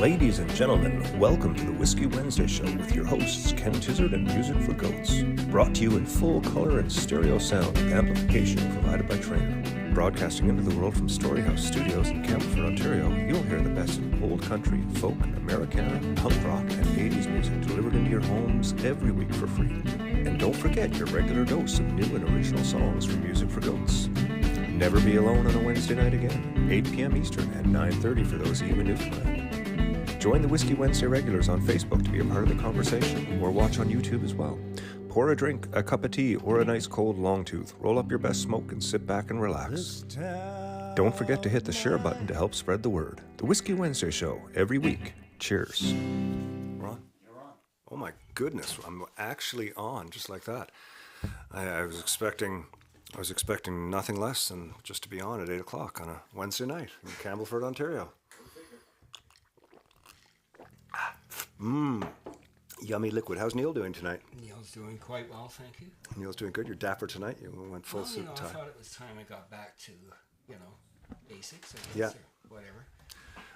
Ladies and gentlemen, welcome to the Whiskey Wednesday Show with your hosts Ken Tizzard and Music for Goats. Brought to you in full color and stereo sound with amplification provided by Trainer. Broadcasting into the world from Storyhouse Studios in Campbellford, Ontario, you'll hear the best in old country, folk, Americana, punk rock, and 80s music delivered into your homes every week for free. And don't forget your regular dose of new and original songs from Music for Goats. Never be alone on a Wednesday night again, 8 p.m. Eastern and 9:30 for those of you in Newfoundland. Join the Whiskey Wednesday regulars on Facebook to be a part of the conversation, or watch on YouTube as well. Pour a drink, a cup of tea, or a nice cold long tooth. Roll up your best smoke and sit back and relax. Don't forget to hit the share button to help spread the word. The Whiskey Wednesday Show, every week. Cheers. We're on? You're on. Oh my goodness, I'm actually on, just like that. I was expecting nothing less than just to be on at 8 o'clock on a Wednesday night in Campbellford, Ontario. Yummy liquid. How's Neil doing tonight? Neil's doing quite well, thank you. Neil's doing good. You're dapper tonight. You went full suit tie. I thought it was time I got back to, basics, I guess, yeah. Or whatever.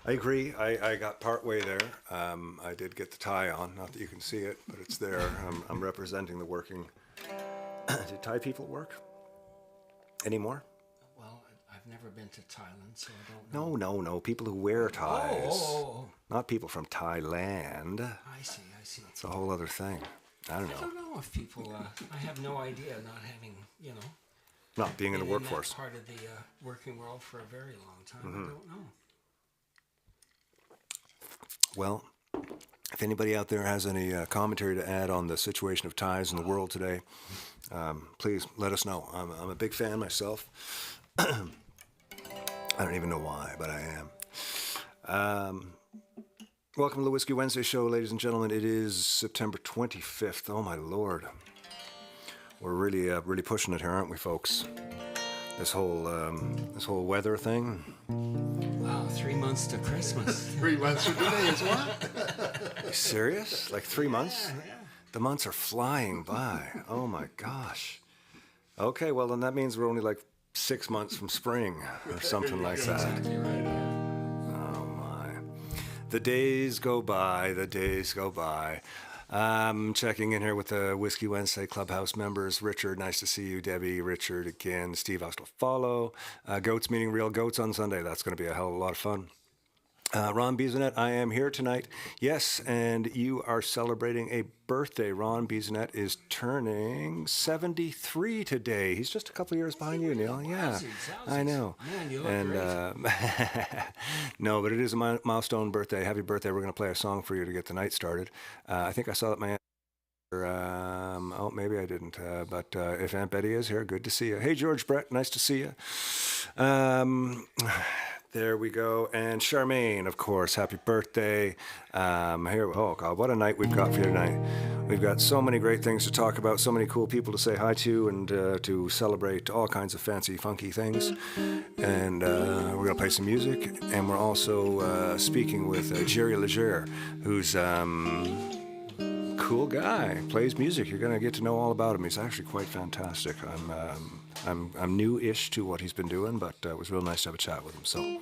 I agree. I got part way there. I did get the tie on. Not that you can see it, but it's there. I'm representing the working. Do Thai people work anymore? Well, I've never been to Thailand, so I don't know. No. People who wear ties. Oh. Not people from Thailand. I see. It's a whole other thing. I don't know. I don't know if people, I have no idea, not having, Not being in the workforce. That part of the working world for a very long time. Mm-hmm. I don't know. Well, if anybody out there has any commentary to add on the situation of ties in the world today, please let us know. I'm a big fan myself. I don't even know why, but I am. Welcome to the Whiskey Wednesday Show, ladies and gentlemen. It is September 25th. Oh, my Lord. We're really pushing it here, aren't we, folks? This whole weather thing. Wow, 3 months to Christmas. 3 months from today is what? Are you serious? Like 3 months? Yeah. The months are flying by. Oh, my gosh. Okay, well, then that means we're only like 6 months from spring or something like that. Exactly right. Oh, my. The days go by. Checking in here with the Whiskey Wednesday Clubhouse members. Richard, nice to see you. Debbie, Richard again. Steve, I'll still follow. Goats meeting real goats on Sunday. That's going to be a hell of a lot of fun. Ron Bisonet, I am here tonight. Yes, and you are celebrating a birthday. Ron Bisonet is turning 73 today. He's just a couple of years behind you, Neil. Yeah, I know. Man, you look great. No, but it is a milestone birthday. Happy birthday. We're going to play a song for you to get the night started. I think I saw that my maybe I didn't. But if Aunt Betty is here, good to see you. Hey, George Brett, nice to see you. There we go. And Charmaine, of course, happy birthday. Oh, God, what a night we've got for you tonight. We've got so many great things to talk about, so many cool people to say hi to and to celebrate all kinds of fancy, funky things. And we're going to play some music. And we're also speaking with Jerry Leger, who's cool guy, plays music. You're going to get to know all about him. He's actually quite fantastic. I'm new-ish to what he's been doing, but it was real nice to have a chat with him. So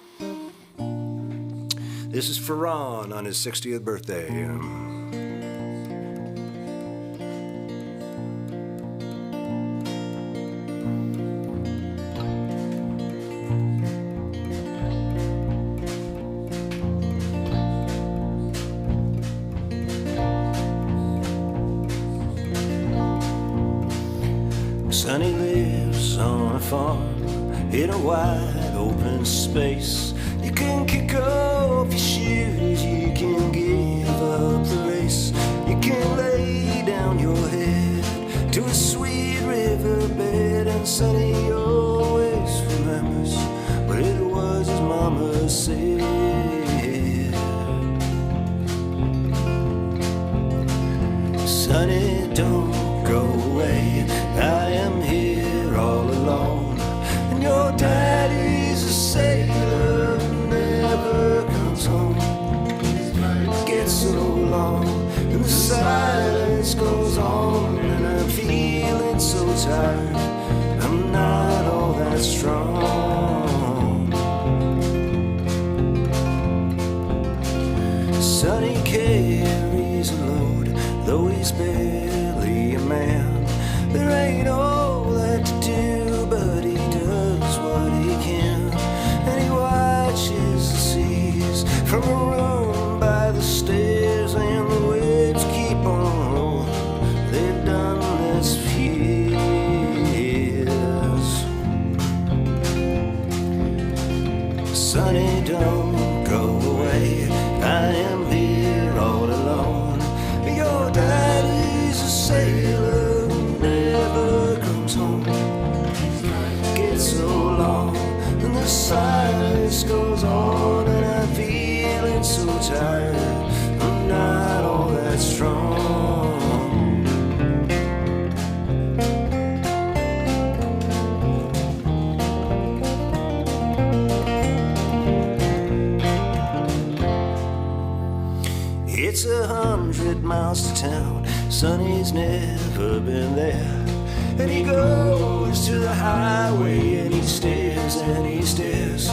this is for Ron on his 60th birthday. Sonny lives on a farm in a wide open space. You can kick off your shoes, you can give up the race. You can lay down your head to a sweet riverbed, and Sonny always remembers what it was his mama said. Sonny, don't go away, I am here all alone, and your daddy's a sailor who never comes home. It gets so long, and the silence goes on, and I'm feeling so tired, I'm not all that strong. Sonny, don't go away. I am here all alone. Your daddy's a sailor who never comes home. Gets so long and the silence goes on, and I'm feeling so tired. I'm not all that strong. It's 100 miles to town. Sonny's never been there. And he goes to the highway and he stares and he stares.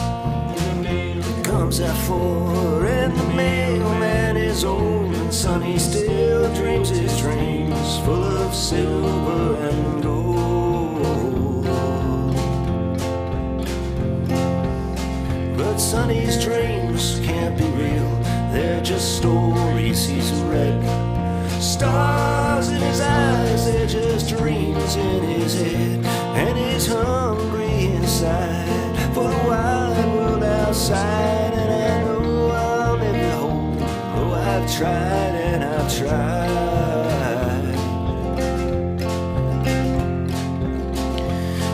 Comes at 4 and the mailman is old, and Sonny still dreams his dreams full of silver and gold. But Sonny's dreams can't be real. They're just stories he's read. Stars in his eyes, they're just dreams in his head. And he's hungry inside for the wide world outside. And I know I'll never hold him, though I've tried and I've tried.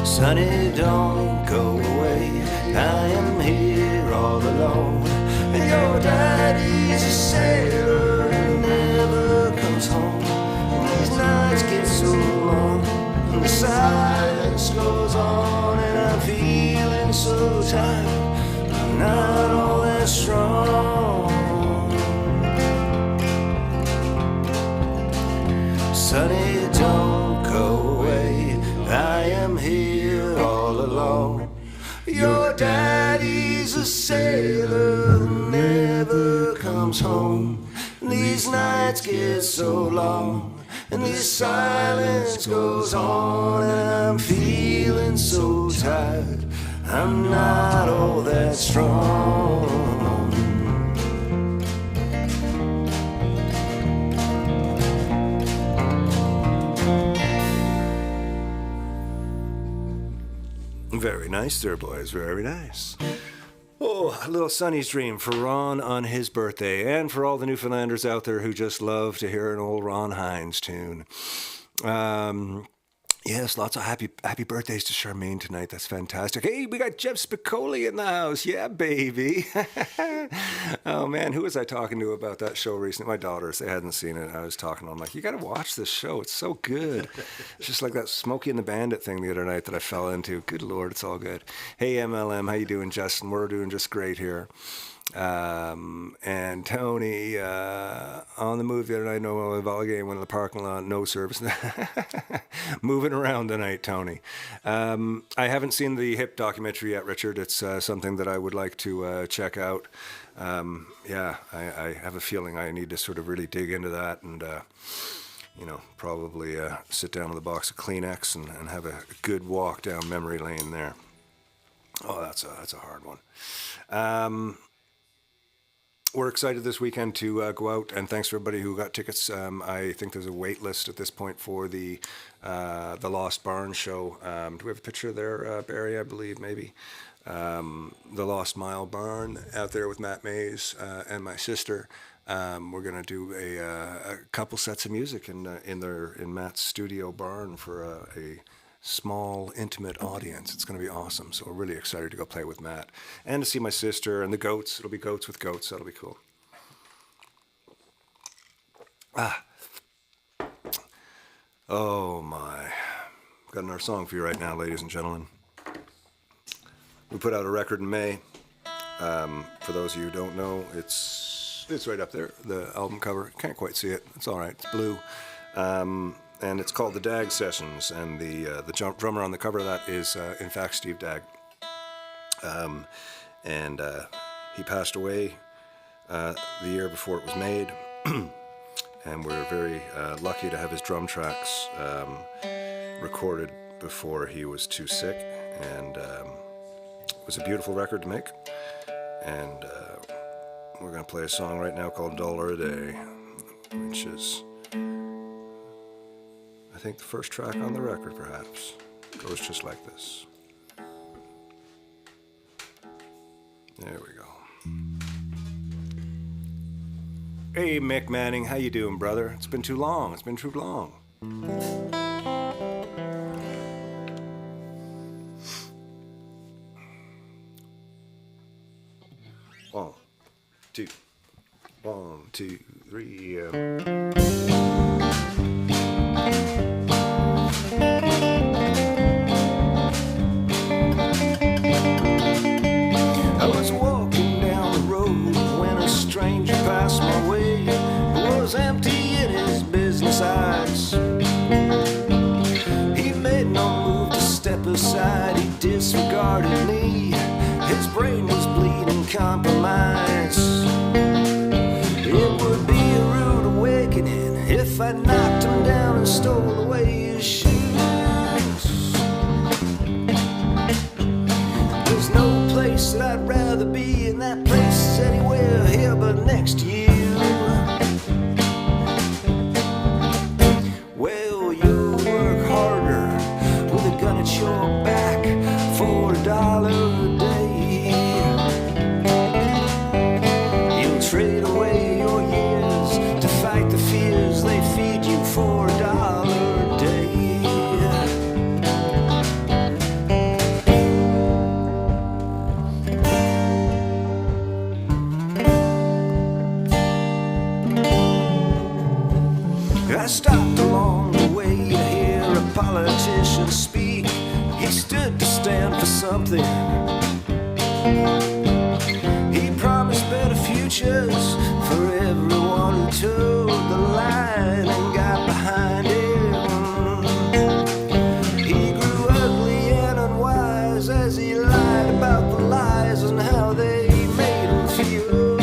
Sonny, don't go away. I am here all alone. And your daddy's a sailor who never comes home. And these nights get so long, and the silence goes on, and I'm feeling so tired. I'm not all that strong. Sonny, don't go away. I am here all alone. Your daddy's a sailor who never comes home. These nights get so long, and this silence goes on, and I'm feeling so tired. I'm not all that strong. Very nice there, boys. Very nice. Oh, a little Sonny's Dream for Ron on his birthday, and for all the Newfoundlanders out there who just love to hear an old Ron Hines tune. Yes, lots of happy birthdays to Charmaine tonight. That's fantastic. Hey, we got Jeff Spicoli in the house. Yeah, baby. Oh, man, who was I talking to about that show recently? My daughters, they hadn't seen it. I was talking to them like, you got to watch this show. It's so good. It's just like that Smokey and the Bandit thing the other night that I fell into. Good Lord, it's all good. Hey, MLM, how you doing, Justin? We're doing just great here. And Tony on the move the other night, no ball game, went to the parking lot, no service. Moving around tonight, Tony. I haven't seen the Hip documentary yet, Richard. It's something that I would like to check out. Yeah, I have a feeling I need to sort of really dig into that and probably sit down with a box of Kleenex and have a good walk down memory lane there. Oh, that's a hard one. We're excited this weekend to go out, and thanks for everybody who got tickets. I think there's a wait list at this point for the Lost Barn show. Do we have a picture there, Barry, I believe, maybe? The Lost Mile Barn out there with Matt Mays and my sister. We're going to do a couple sets of music in Matt's studio barn for a small, intimate audience. It's going to be awesome. So we're really excited to go play with Matt and to see my sister and the goats. It'll be goats with goats. That'll be cool. Oh my. Got another song for you right now, ladies and gentlemen. We put out a record in May. For those of you who don't know, it's right up there, the album cover. Can't quite see it. It's all right. It's blue. And it's called the Dag Sessions, and the drummer on the cover of that is, in fact, Steve Dag. And he passed away the year before it was made, and we're very lucky to have his drum tracks recorded before he was too sick, and it was a beautiful record to make. And we're going to play a song right now called $1 a Day, which is, I think, the first track on the record, perhaps. It goes just like this. There we go. Hey, Mick Manning, how you doing, brother? It's been too long. It's been too long. One, two. 1, 2, 3. I was walking down the road when a stranger passed my way. It was empty in his business eyes. He made no move to step aside. He disregarded me. His brain was bleeding compromise. It would be a rude awakening if I knocked him down and stole away his shoes. There's no place that I'd rather be, and that place is anywhere here but next to you. Well, you work harder with a gun at your back for $1 a day. You'll trade away your years to fight the fears they feed you for $1 a day. I stopped along the way to hear a politician speak. He stood to stand for something. He promised better futures for everyone who toed the line and got behind him. He grew ugly and unwise as he lied about the lies and how they made him feel.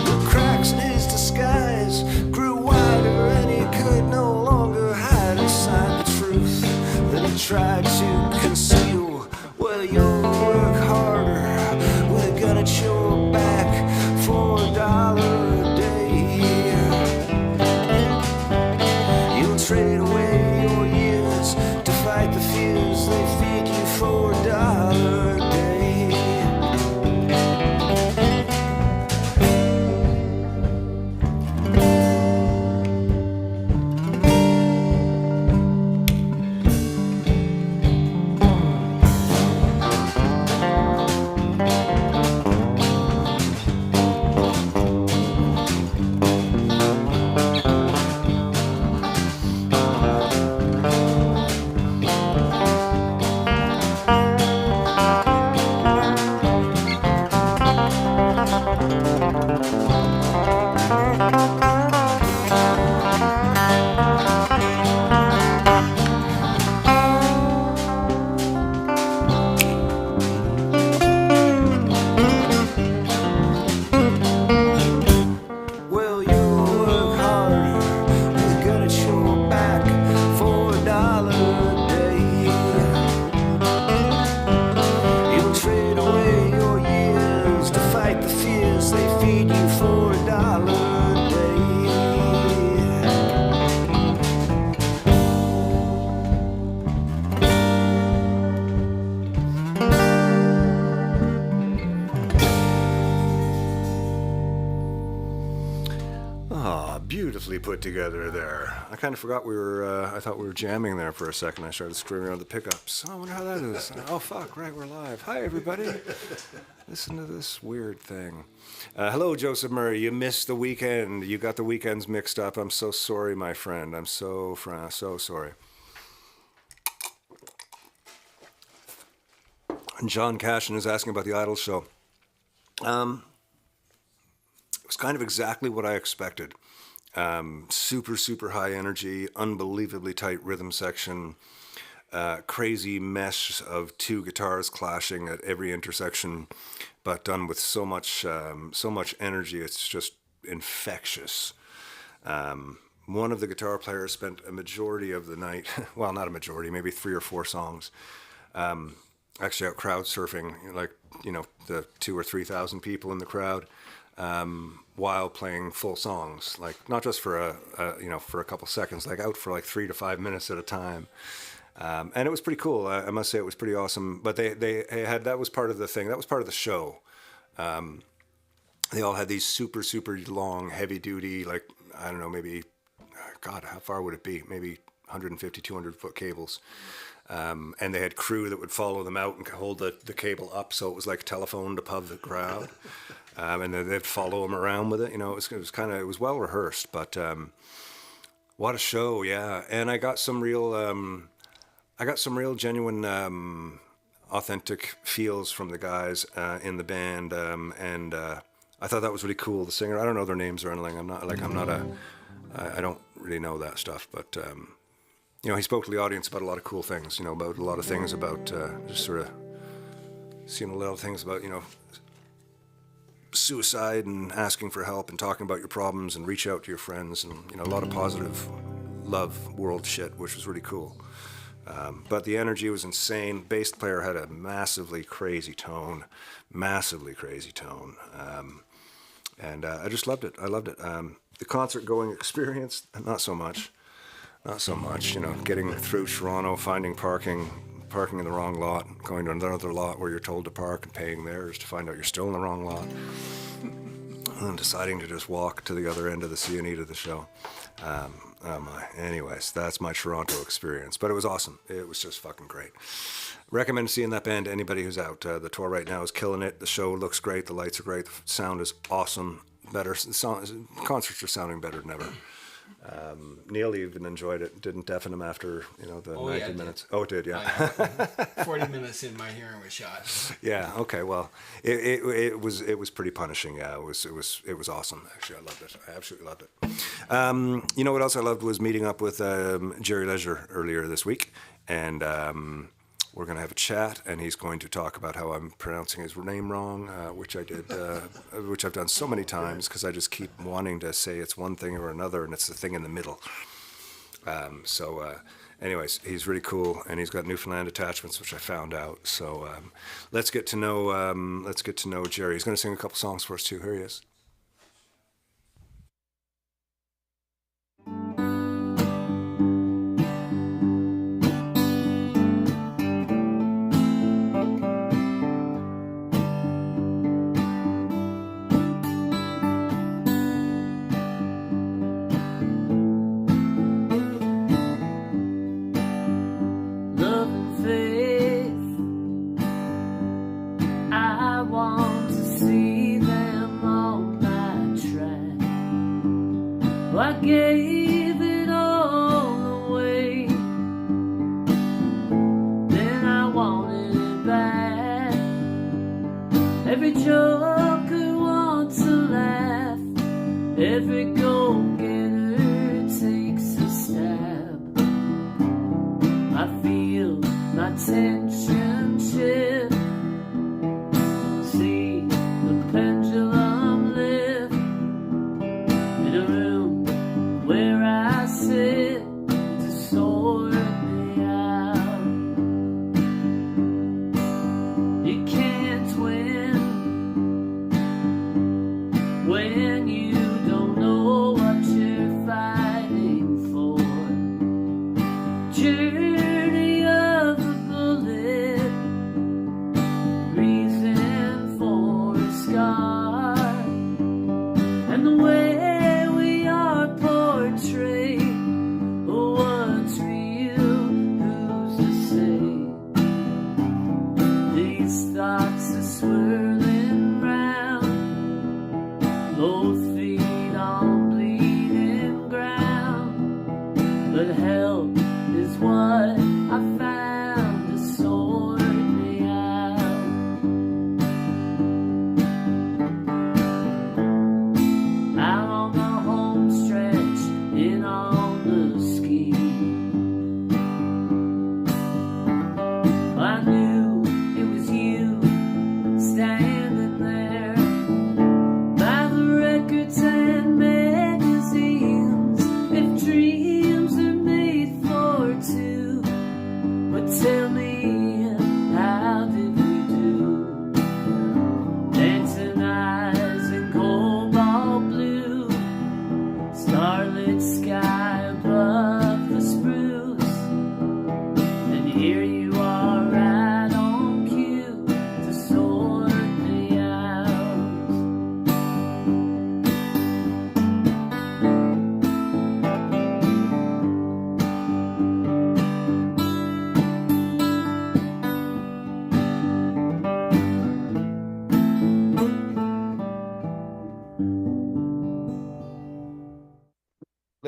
The cracks in his disguise grew wider and he could no longer hide inside the truth that he tried to conceal. Well, you'll work harder with a gun at your back for $1 a day. You'll trade away your years to fight the fears they feed you for $1 a day. Well, you'll work harder with a gun at your back for $1 a day. You'll trade away your years to fight the fears they feed you for $1 a day. Ah, beautifully put together there. I kind of forgot we were, I thought we were jamming there for a second. I started screwing around the pickups. Oh, I wonder how that is. Oh, fuck, right, we're live. Hi, everybody. Listen to this weird thing. Hello, Joseph Murray. You missed the weekend. You got the weekends mixed up. I'm so sorry, my friend. I'm so sorry. And John Cashin is asking about the Idol show. It was kind of exactly what I expected. Super high energy, unbelievably tight rhythm section, crazy mesh of two guitars clashing at every intersection, but done with so much energy. It's just infectious. One of the guitar players spent a majority of the night, well, not a majority, maybe 3 or 4 songs, actually out crowd surfing, like, the 2,000 or 3,000 people in the crowd, while playing full songs, like not just for for a couple seconds, like out for like 3 to 5 minutes at a time. And it was pretty cool. I must say it was pretty awesome. But they had, that was part of the thing. That was part of the show. They all had these super, super long, heavy duty, like, I don't know, maybe, God, how far would it be? Maybe 150, 200 foot cables. And they had crew that would follow them out and hold the cable up. So it was like telephone above the crowd. And then they'd follow them around with it. You know, it was well rehearsed, but what a show. Yeah. And I got some real genuine, authentic feels from the guys in the band, and I thought that was really cool. The singer, I don't know their names or anything. I don't really know that stuff, but you know, he spoke to the audience about a lot of cool things. You know, about a lot of things about just sort of seeing a lot of things about, you know, suicide and asking for help and talking about your problems and reach out to your friends, and you know, a lot of positive love world shit, which was really cool. But the energy was insane. Bass player had a massively crazy tone. And I just loved it. I loved it. The concert going experience, not so much. You know, getting through Toronto, finding parking in the wrong lot, going to another lot where you're told to park and paying theirs to find out you're still in the wrong lot. And then deciding to just walk to the other end of the C&E to the show. Anyways, that's my Toronto experience. But it was awesome. It was just fucking great. Recommend seeing that band to anybody who's out. The tour right now is killing it. The show looks great. The lights are great. The sound is awesome. Better. Concerts are sounding better than ever. Neil even enjoyed it. Didn't deafen him after, you know, the 90 minutes. Oh, it did, yeah. 40 minutes in, my hearing was shot. Yeah. Okay. Well, it was pretty punishing. Yeah. It was awesome. Actually, I loved it. I absolutely loved it. You know what else I loved was meeting up with Jerry Leisure earlier this week, and we're going to have a chat, and he's going to talk about how I'm pronouncing his name wrong, which I did, which I've done so many times because I just keep wanting to say it's one thing or another, and it's the thing in the middle. Anyways, he's really cool, and he's got Newfoundland attachments, which I found out. So let's get to know Jerry. He's going to sing a couple songs for us too. Here he is. I gave it all away, then I wanted it back. Every joker wants a laugh, every go-getter takes a stab. I feel my tension shift, see the pendulum lift in a room where I sit to sort me out. You can't win when you don't know what you're fighting for. Journey of the bullet, reason for a scar, and the way what's real, who's to say? These thoughts are swirling round, both feet on bleeding ground, but help is what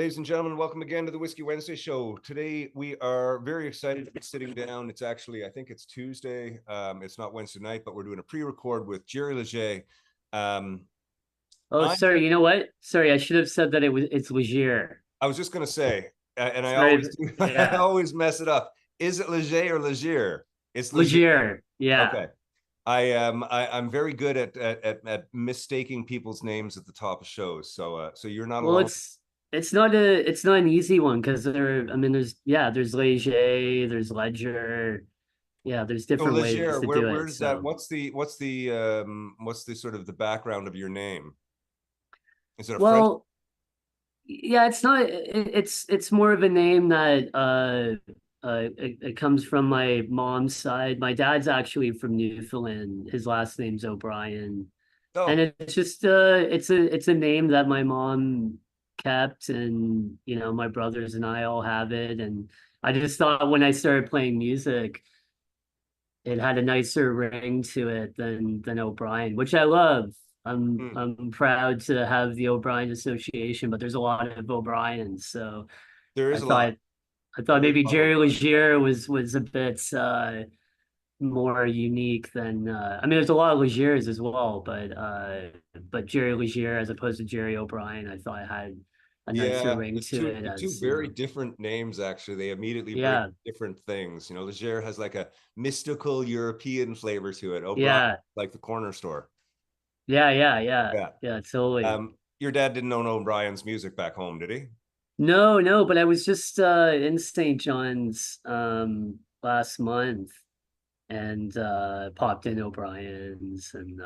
Ladies and gentlemen, welcome again to the Whiskey Wednesday show. Today we are very excited to be sitting down. It's actually, I think it's Tuesday. It's not Wednesday night, but we're doing a pre-record with Jerry Leger. Oh, sorry. You know what? Sorry, I should have said that it's Legier. I was just gonna say, and I Sorry, always I yeah. always mess it up. Is it Leger or Legier? It's Leger. Legier. Yeah. Okay. I'm very good at mistaking people's names at the top of shows. So you're not Well, alone. it's not an easy one because there's Leger, there's Ledger. Yeah, there's Oh, different ways Leger, to where do where it. does that? So What's the sort of the background of your name? Is it a French? well, yeah, it's not it's more of a name that it comes from my mom's side. My dad's actually from Newfoundland. His last name's O'Brien. And Oh, it's just it's a name that my mom kept, and my brothers and I all have it. And I just thought when I started playing music, it had a nicer ring to it than O'Brien, which I love. hmm. I'm proud to have the O'Brien Association, but there's a lot of O'Briens, so There I is a lot. thought I thought There is maybe a lot of Jerry O'Brien. Legier was a bit more unique than I mean there's a lot of Legiers as well, but Jerry Legier as opposed to Jerry O'Brien, I thought had a nicer Yeah, ring to it the two as very different names actually. They immediately bring yeah, different things. You know, Leger has like a mystical European flavor to it. O'Brien, yeah, like the corner store. Yeah. yeah, totally. Your dad didn't own O'Brien's music back home, did he? No, but I was just in St. John's last month and popped in O'Brien's, and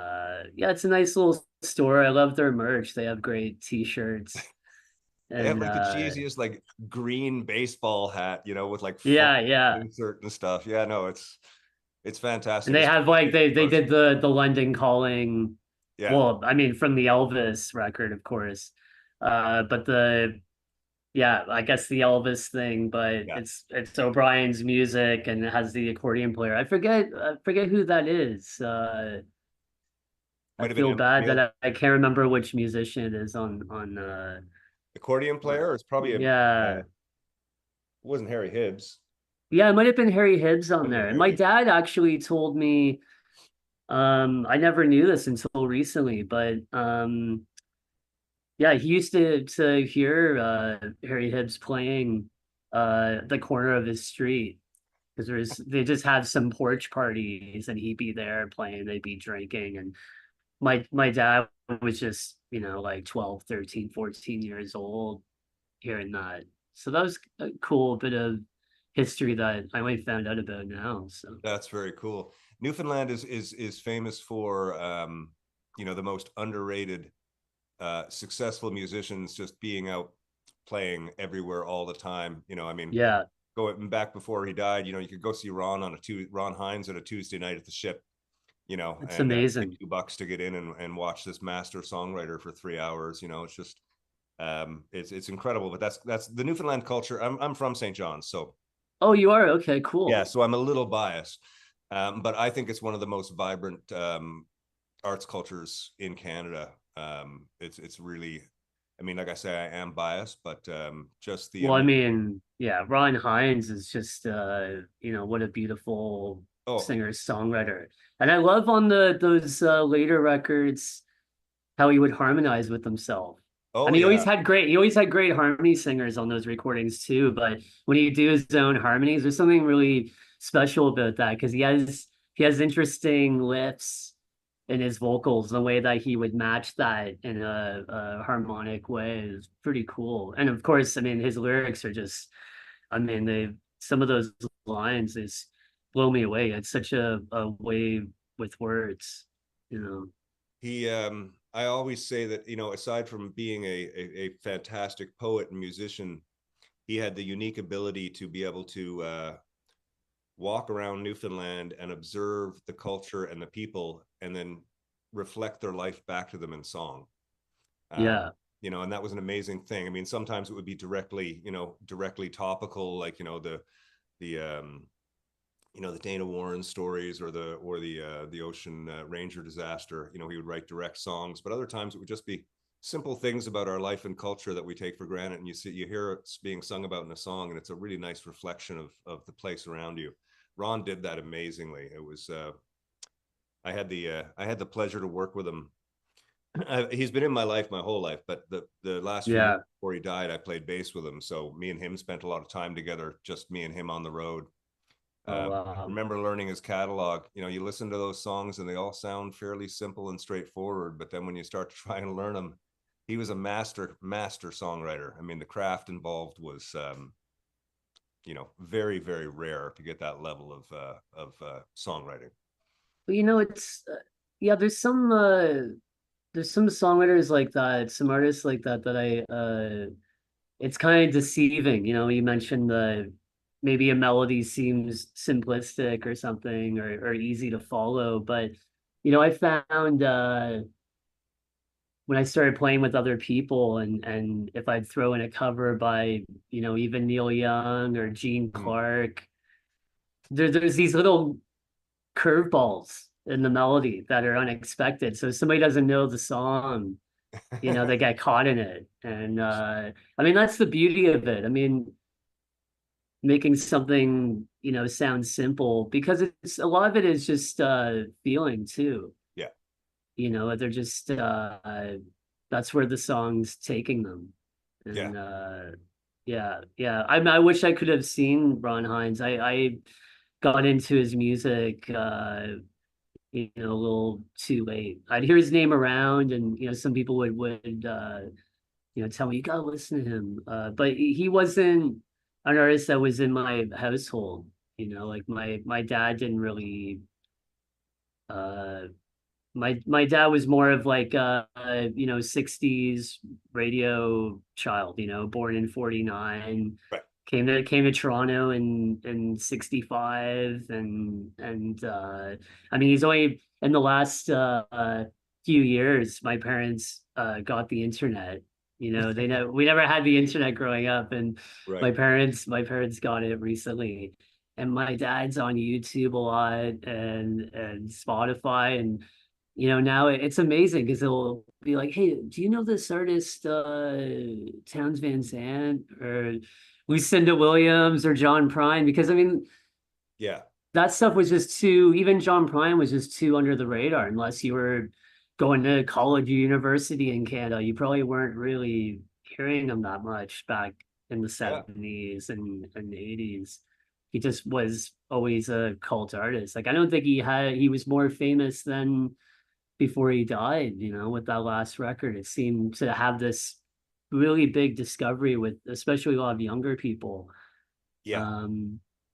yeah, it's a nice little store. I love their merch. They have great t-shirts. They have And like the cheesiest like green baseball hat, you know, with like fun yeah. insert and stuff. Yeah, no, it's And fantastic. they It's have like they commercial. did the London Calling. Yeah. Well, I mean from the Elvis record, of course. But the yeah, I guess the Elvis thing, but Yeah. it's O'Brien's music and it has the accordion player. I forget who that is. I Might have been feel Emmett bad Field. that I can't remember which musician it is on Accordion player, or it's probably a yeah. it wasn't Harry Hibbs. Yeah, it might have been Harry Hibbs on Could have there. been And my Harry Hibbs. dad actually told me, I never knew this until recently, but yeah, he used to hear Harry Hibbs playing the corner of his street because they just have some porch parties and he'd be there playing, they'd be drinking, and my dad was just, like 12, 13, 14 years old hearing that. So that was a cool bit of history that I only found out about now. So That's very cool. Newfoundland is famous for the most underrated successful musicians just being out playing everywhere all the time. I mean, yeah, going back before he died, you could go see Ron Hines on a Tuesday night at the Ship, it's and pay amazing. $2 to get in and watch this master songwriter for 3 hours. It's just it's incredible. But that's the Newfoundland culture. I'm from St. John's, so Oh, you are? Okay, yeah, cool. so I'm a little biased, but I think it's one of the most vibrant arts cultures in Canada. It's really, I mean, like I say, I am biased, but just the Well, I mean, yeah, Ron Hines is just what a beautiful oh singer-songwriter. And I love on those later records how he would harmonize with himself. I oh mean, yeah, he always had great harmony singers on those recordings too, but when he do his own harmonies, there's something really special about that because he has interesting lifts in his vocals. The way that he would match that in a harmonic way is pretty cool. And of course, I mean, his lyrics are just, I mean, some of those lines is blow me away. It's such a way with words, you know. he I always say that, aside from being a fantastic poet and musician, he had the unique ability to be able to walk around Newfoundland and observe the culture and the people, and then reflect their life back to them in song. Yeah. And that was an amazing thing. I mean, sometimes it would be directly topical, like, the the Dana Warren stories, or the Ocean Ranger disaster. He would write direct songs, but other times it would just be simple things about our life and culture that we take for granted, and you hear it's being sung about in a song, and it's a really nice reflection of the place around you. Ron did that amazingly. It was I had the pleasure to work with him. He's been in my life my whole life, but the last few years Yeah. before he died, I played bass with him. So me and him spent a lot of time together, just me and him on the road. Oh, I remember learning his catalog. You know, you listen to those songs and they all sound fairly simple and straightforward, but then when you start to try and learn them, he was a master songwriter. I mean, the craft involved was, you know, very, very rare to get that level of songwriting. But it's yeah, there's some songwriters like that, some artists like that that it's kind of deceiving. You mentioned the maybe a melody seems simplistic or something, or easy to follow, but I found when I started playing with other people, and if I'd throw in a cover by, even Neil Young or Gene Clark, there's these little curveballs in the melody that are unexpected. So if somebody doesn't know the song, they get caught in it. And I mean, that's the beauty of it. I mean, making something, sound simple, because it's a lot of it is just feeling too. Yeah. They're just that's where the song's taking them. And Yeah. yeah. I wish I could have seen Ron Hines. I got into his music a little too late. I'd hear his name around, and some people would tell me, you gotta listen to him. But he wasn't an artist that was in my household. Like my dad didn't really uh my dad was more of like 60s radio child, born in 49. Right. Came to Toronto in 65, and I mean, he's only in the last few years my parents got the internet. We never had the internet growing up, and Right. my parents got it recently. And my dad's on YouTube a lot, and Spotify, and now it's amazing because it'll be like, hey, do you know this artist Towns Van Zandt or Lucinda Williams or John Prine? Because I mean, Yeah. that stuff was just too, even John Prine was just too under the radar, unless you were going to college or university in Canada. You probably weren't really hearing him that much back in the Yeah. 70s and 80s. He just was always a cult artist. Like, I don't think he was more famous than before he died, with that last record. It seemed to have this really big discovery with especially a lot of younger people. Yeah.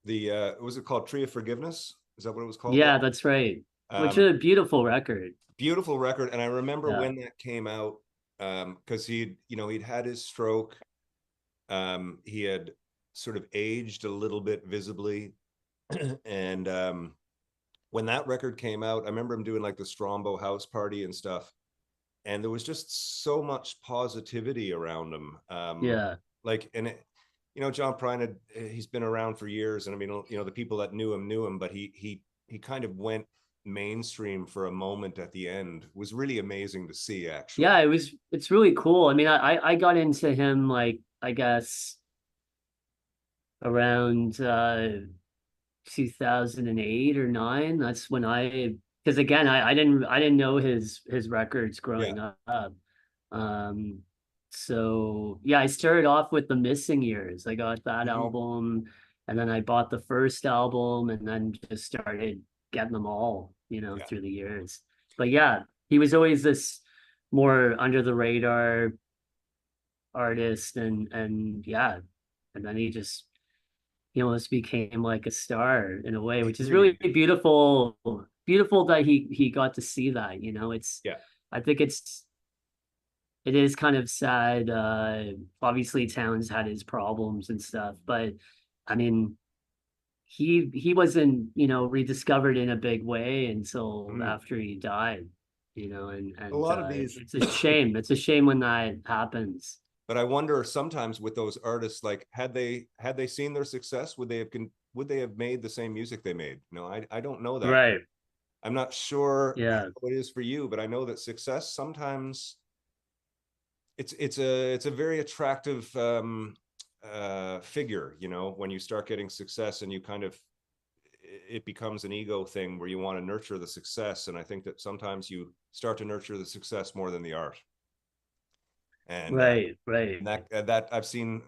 The was it called Tree of Forgiveness? Is that what it was called? Yeah, that's right. Which is a beautiful record. Beautiful record. And I remember Yeah. when that came out, because he'd had his stroke. He had sort of aged a little bit visibly. And when that record came out, I remember him doing like the Strombo house party and stuff. And there was just so much positivity around him. Yeah. Like, and John Prine he's been around for years, and I mean, the people that knew him, but he kind of went mainstream for a moment at the end. It was really amazing to see, actually. Yeah, it's really cool. I mean, I got into him, like, I guess around 2008 or 9. That's when because again, I didn't know his records growing up. So yeah, I started off with the Missing Years. I got that album, and then I bought the first album, and then just started getting them all, through the years. But yeah, he was always this more under the radar artist, and yeah, and then he just almost became like a star in a way, which is really beautiful. Beautiful that he got to see that. I think it is kind of sad. Obviously Towns had his problems and stuff, but I mean, he wasn't, rediscovered in a big way until after he died, and a lot of these, it's a shame. It's a shame when that happens. But I wonder sometimes with those artists, like, had they seen their success, would they have made the same music they made? I don't know that. Right. I'm not sure Yeah. how it is for you, but I know that success sometimes it's a very attractive figure, you know, when you start getting success and you kind of, it becomes an ego thing where you want to nurture the success. And I think that sometimes you start to nurture the success more than the art. And Right, and right. that I've seen.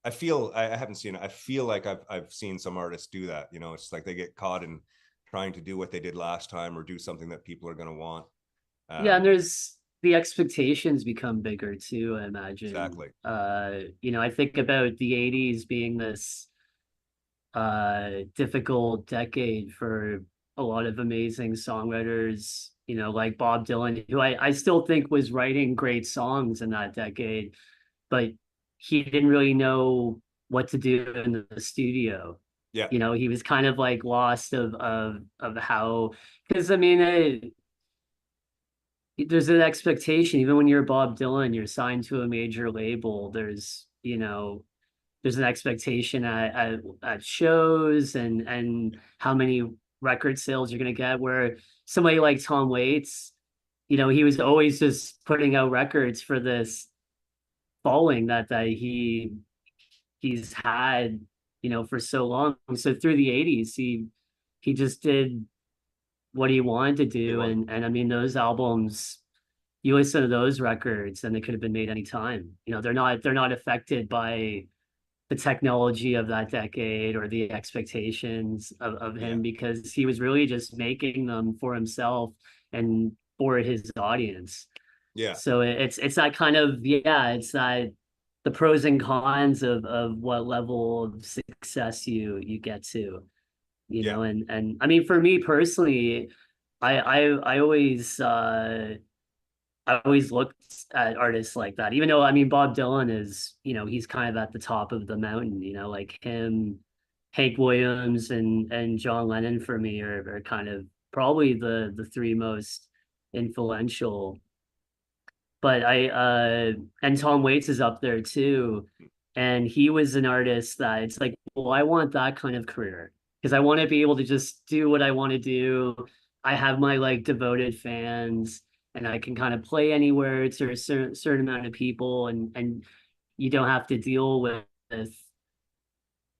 I haven't seen it. I feel like I've seen some artists do that. You know, it's like they get caught in trying to do what they did last time or do something that people are going to want. Yeah, and Um, there's the expectations become bigger too, I imagine. exactly. I think about the 80s being this difficult decade for a lot of amazing songwriters, like Bob Dylan, who I still think was writing great songs in that decade, but he didn't really know what to do in the studio. Yeah. He was kind of like lost of how, because I mean, there's an expectation, even when you're Bob Dylan, you're signed to a major label. There's an expectation at shows and how many record sales you're gonna get. Where somebody like Tom Waits, he was always just putting out records for this following that he's had, for so long. So through the 80s, he just did what he wanted to do. And I mean, those albums, you listen to those records and they could have been made anytime. They're not affected by the technology of that decade or the expectations of Yeah. him, because he was really just making them for himself and for his audience. Yeah. So it's that kind of, yeah, it's that the pros and cons of what level of success you get to, Yeah. and I mean, for me personally, I always looked at artists like that, even though, I mean, Bob Dylan is, he's kind of at the top of the mountain, like him, Hank Williams and John Lennon for me are kind of probably the three most influential. But and Tom Waits is up there too. And he was an artist that it's like, well, I want that kind of career because I want to be able to just do what I want to do. I have my like devoted fans and I can kind of play anywhere to a certain amount of people, and you don't have to deal with,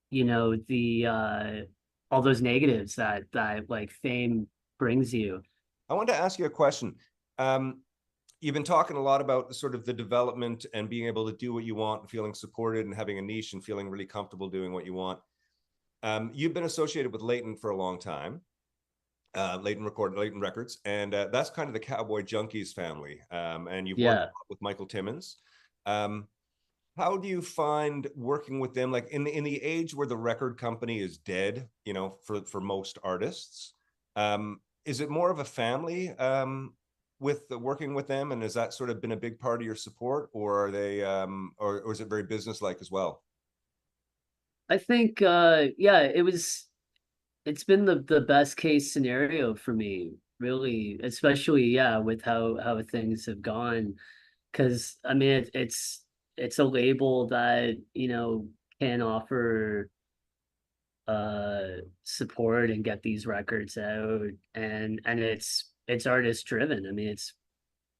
the all those negatives that like fame brings you. I wanted to ask you a question. You've been talking a lot about the sort of the development and being able to do what you want and feeling supported and having a niche and feeling really comfortable doing what you want. You've been associated with Leighton for a long time, Leighton Records, and that's kind of the Cowboy Junkies family. And you've worked a lot with Michael Timmons. How do you find working with them? Like in the age where the record company is dead, for most artists, is it more of a family with working with them? And has that sort of been a big part of your support, or are they, or is it very business-like as well? I think yeah, it's been the best case scenario for me, really, especially, yeah, with how things have gone. Because I mean, it's a label that, can offer support and get these records out, and it's artist driven. I mean, it's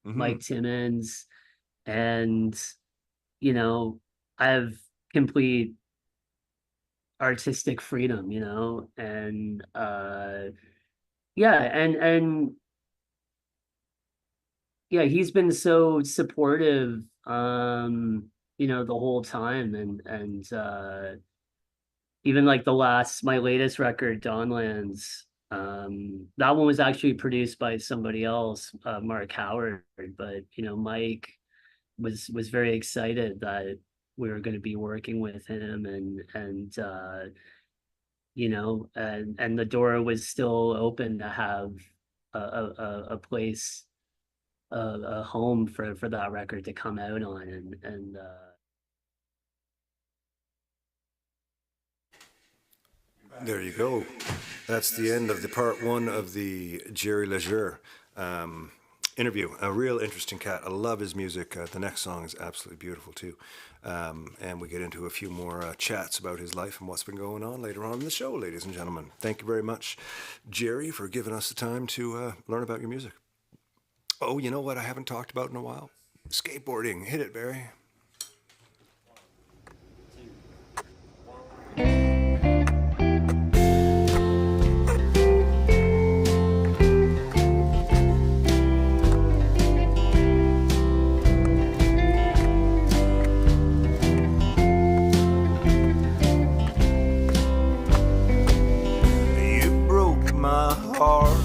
Mm-hmm. Mike Timmons, and I have complete artistic freedom, and yeah, and yeah, he's been so supportive, the whole time, and even like my latest record, Dawnlands, that one was actually produced by somebody else, Mark Howard, but Mike was very excited that we were going to be working with him, and the door was still open to have a place, a home for that record to come out on, and There you go. That's the end of the part one of the Jerry Leger interview. A real interesting cat. I love his music. The next song is absolutely beautiful too. And we get into a few more chats about his life and what's been going on later on in the show, ladies and gentlemen. Thank you very much, Jerry, for giving us the time to learn about your music. Oh, you know what I haven't talked about in a while? Skateboarding. Hit it, Barry. You broke my heart.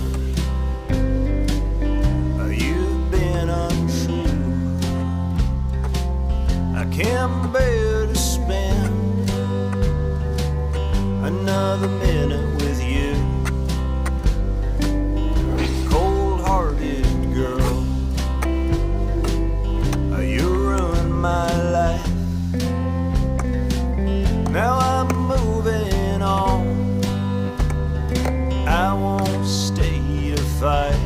You've been untrue. I can't bear to spend another minute with you. Cold-hearted girl, you ruined my life. Now I'm moving on. I won't stay to fight.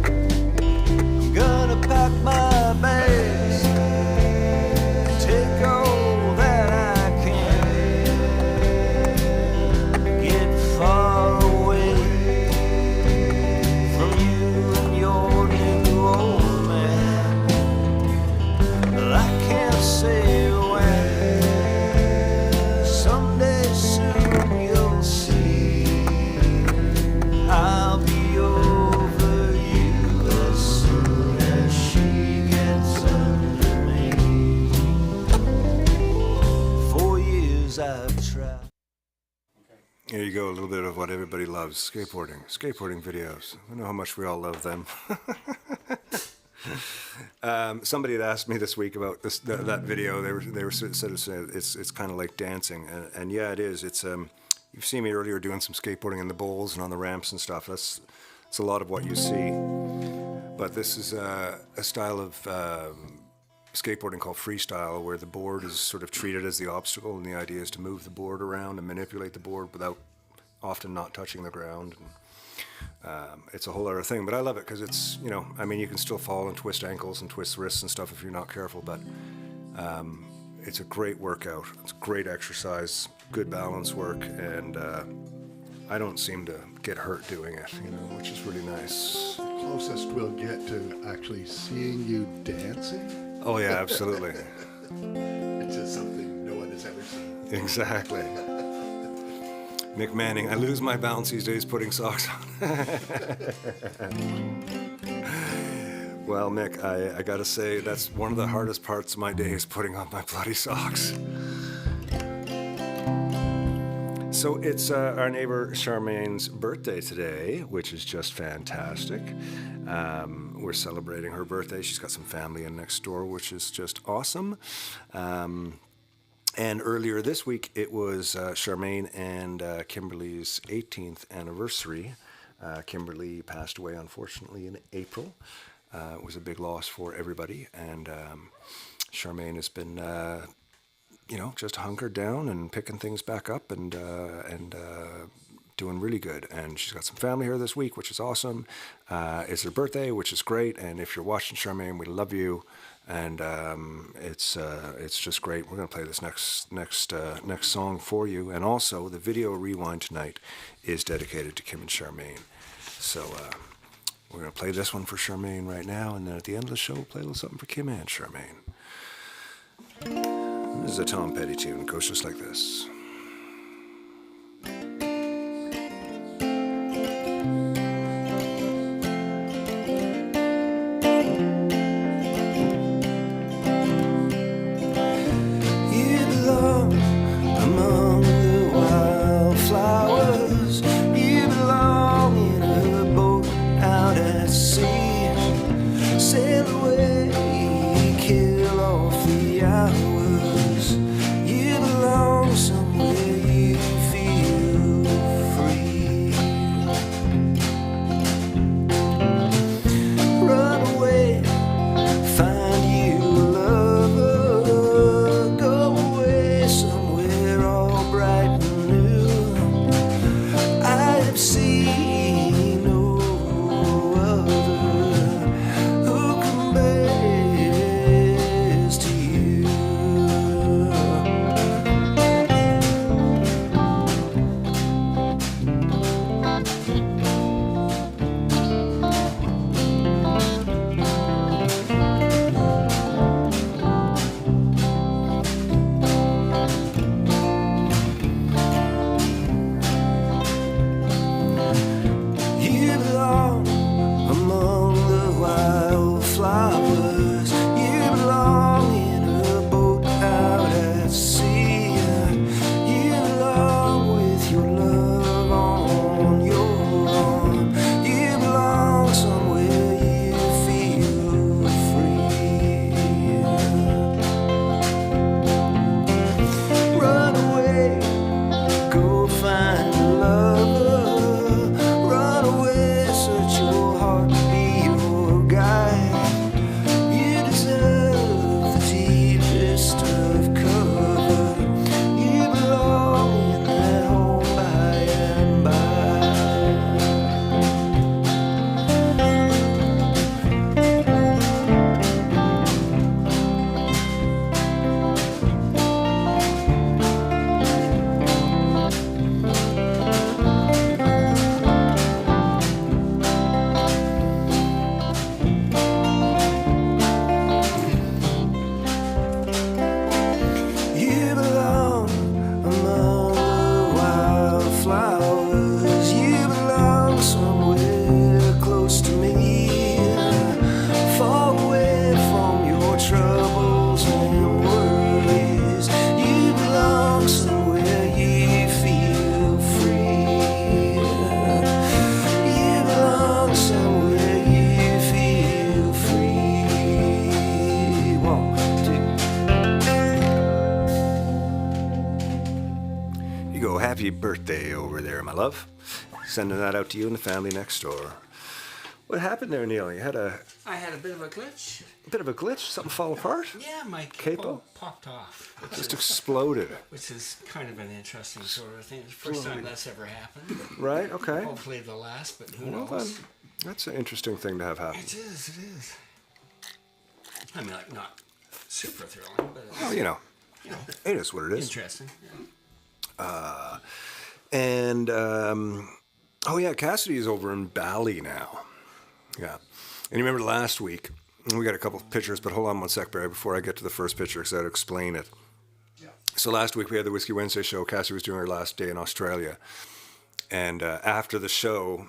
I'm gonna pack my bags, take all that I can, get far away from you and your new old man. Well, I can't say when. Someday soon you'll see I'll be over you as soon as she gets under me. 4 years I've tried. Here you go, a little bit of what everybody loves, skateboarding videos. I know how much we all love them. Somebody had asked me this week about that video. They were sort of saying it's kind of like dancing, and yeah, it is. It's you've seen me earlier doing some skateboarding in the bowls and on the ramps and stuff. It's a lot of what you see, but this is a style of skateboarding called freestyle, where the board is sort of treated as the obstacle, and the idea is to move the board around and manipulate the board without often not touching the ground. It's a whole other thing, but I love it because it's, you know, I mean, you can still fall and twist ankles and twist wrists and stuff if you're not careful, but it's a great workout. It's great exercise, good balance work, and I don't seem to get hurt doing it, you know, which is really nice. Closest we'll get to actually seeing you dancing. Oh yeah, absolutely. It's just something no one has ever seen. Exactly. Mick Manning, I lose my balance these days putting socks on. Well, Mick, I gotta say, that's one of the hardest parts of my day is putting on my bloody socks. So it's our neighbor Charmaine's birthday today, which is just fantastic. We're celebrating her birthday. She's got some family in next door, which is just awesome. And earlier this week, it was Charmaine and Kimberly's 18th anniversary. Kimberly passed away, unfortunately, in April. It was a big loss for everybody. And Charmaine has been, you know, just hunkered down and picking things back up and doing really good. And she's got some family here this week, which is awesome. It's her birthday, which is great. And if you're watching Charmaine, we love you. And it's just great. We're gonna play this next song for you, and also the video rewind tonight is dedicated to Kim and Charmaine. So we're gonna play this one for Charmaine right now, and then at the end of the show, we'll play a little something for Kim and Charmaine. This is a Tom Petty tune. It goes just like this. Sail away, kill off the hours. You belong somewhere. birthday over there, my love. Sending that out to you and the family next door. What happened there, Neil? You had a I had a bit of a glitch. bit of a glitch? Something fall apart? Yeah, my Capo? capo popped off. Just exploded. Which is kind of an interesting sort of thing. It's the first time that's ever happened. Right? Okay. Hopefully the last, but who Well, knows? that's an interesting thing to have happen. It is, it is. I mean, like, not super thrilling, but it's, Well, you know, it is what it is. interesting. And, oh yeah, Cassidy is over in Bali now. Yeah. And you remember last week, we got a couple of pictures, but hold on one sec, Barry, before I get to the first picture, because I had to explain it. Yeah. So last week we had the Whiskey Wednesday show. Cassidy was doing her last day in Australia. And after the show,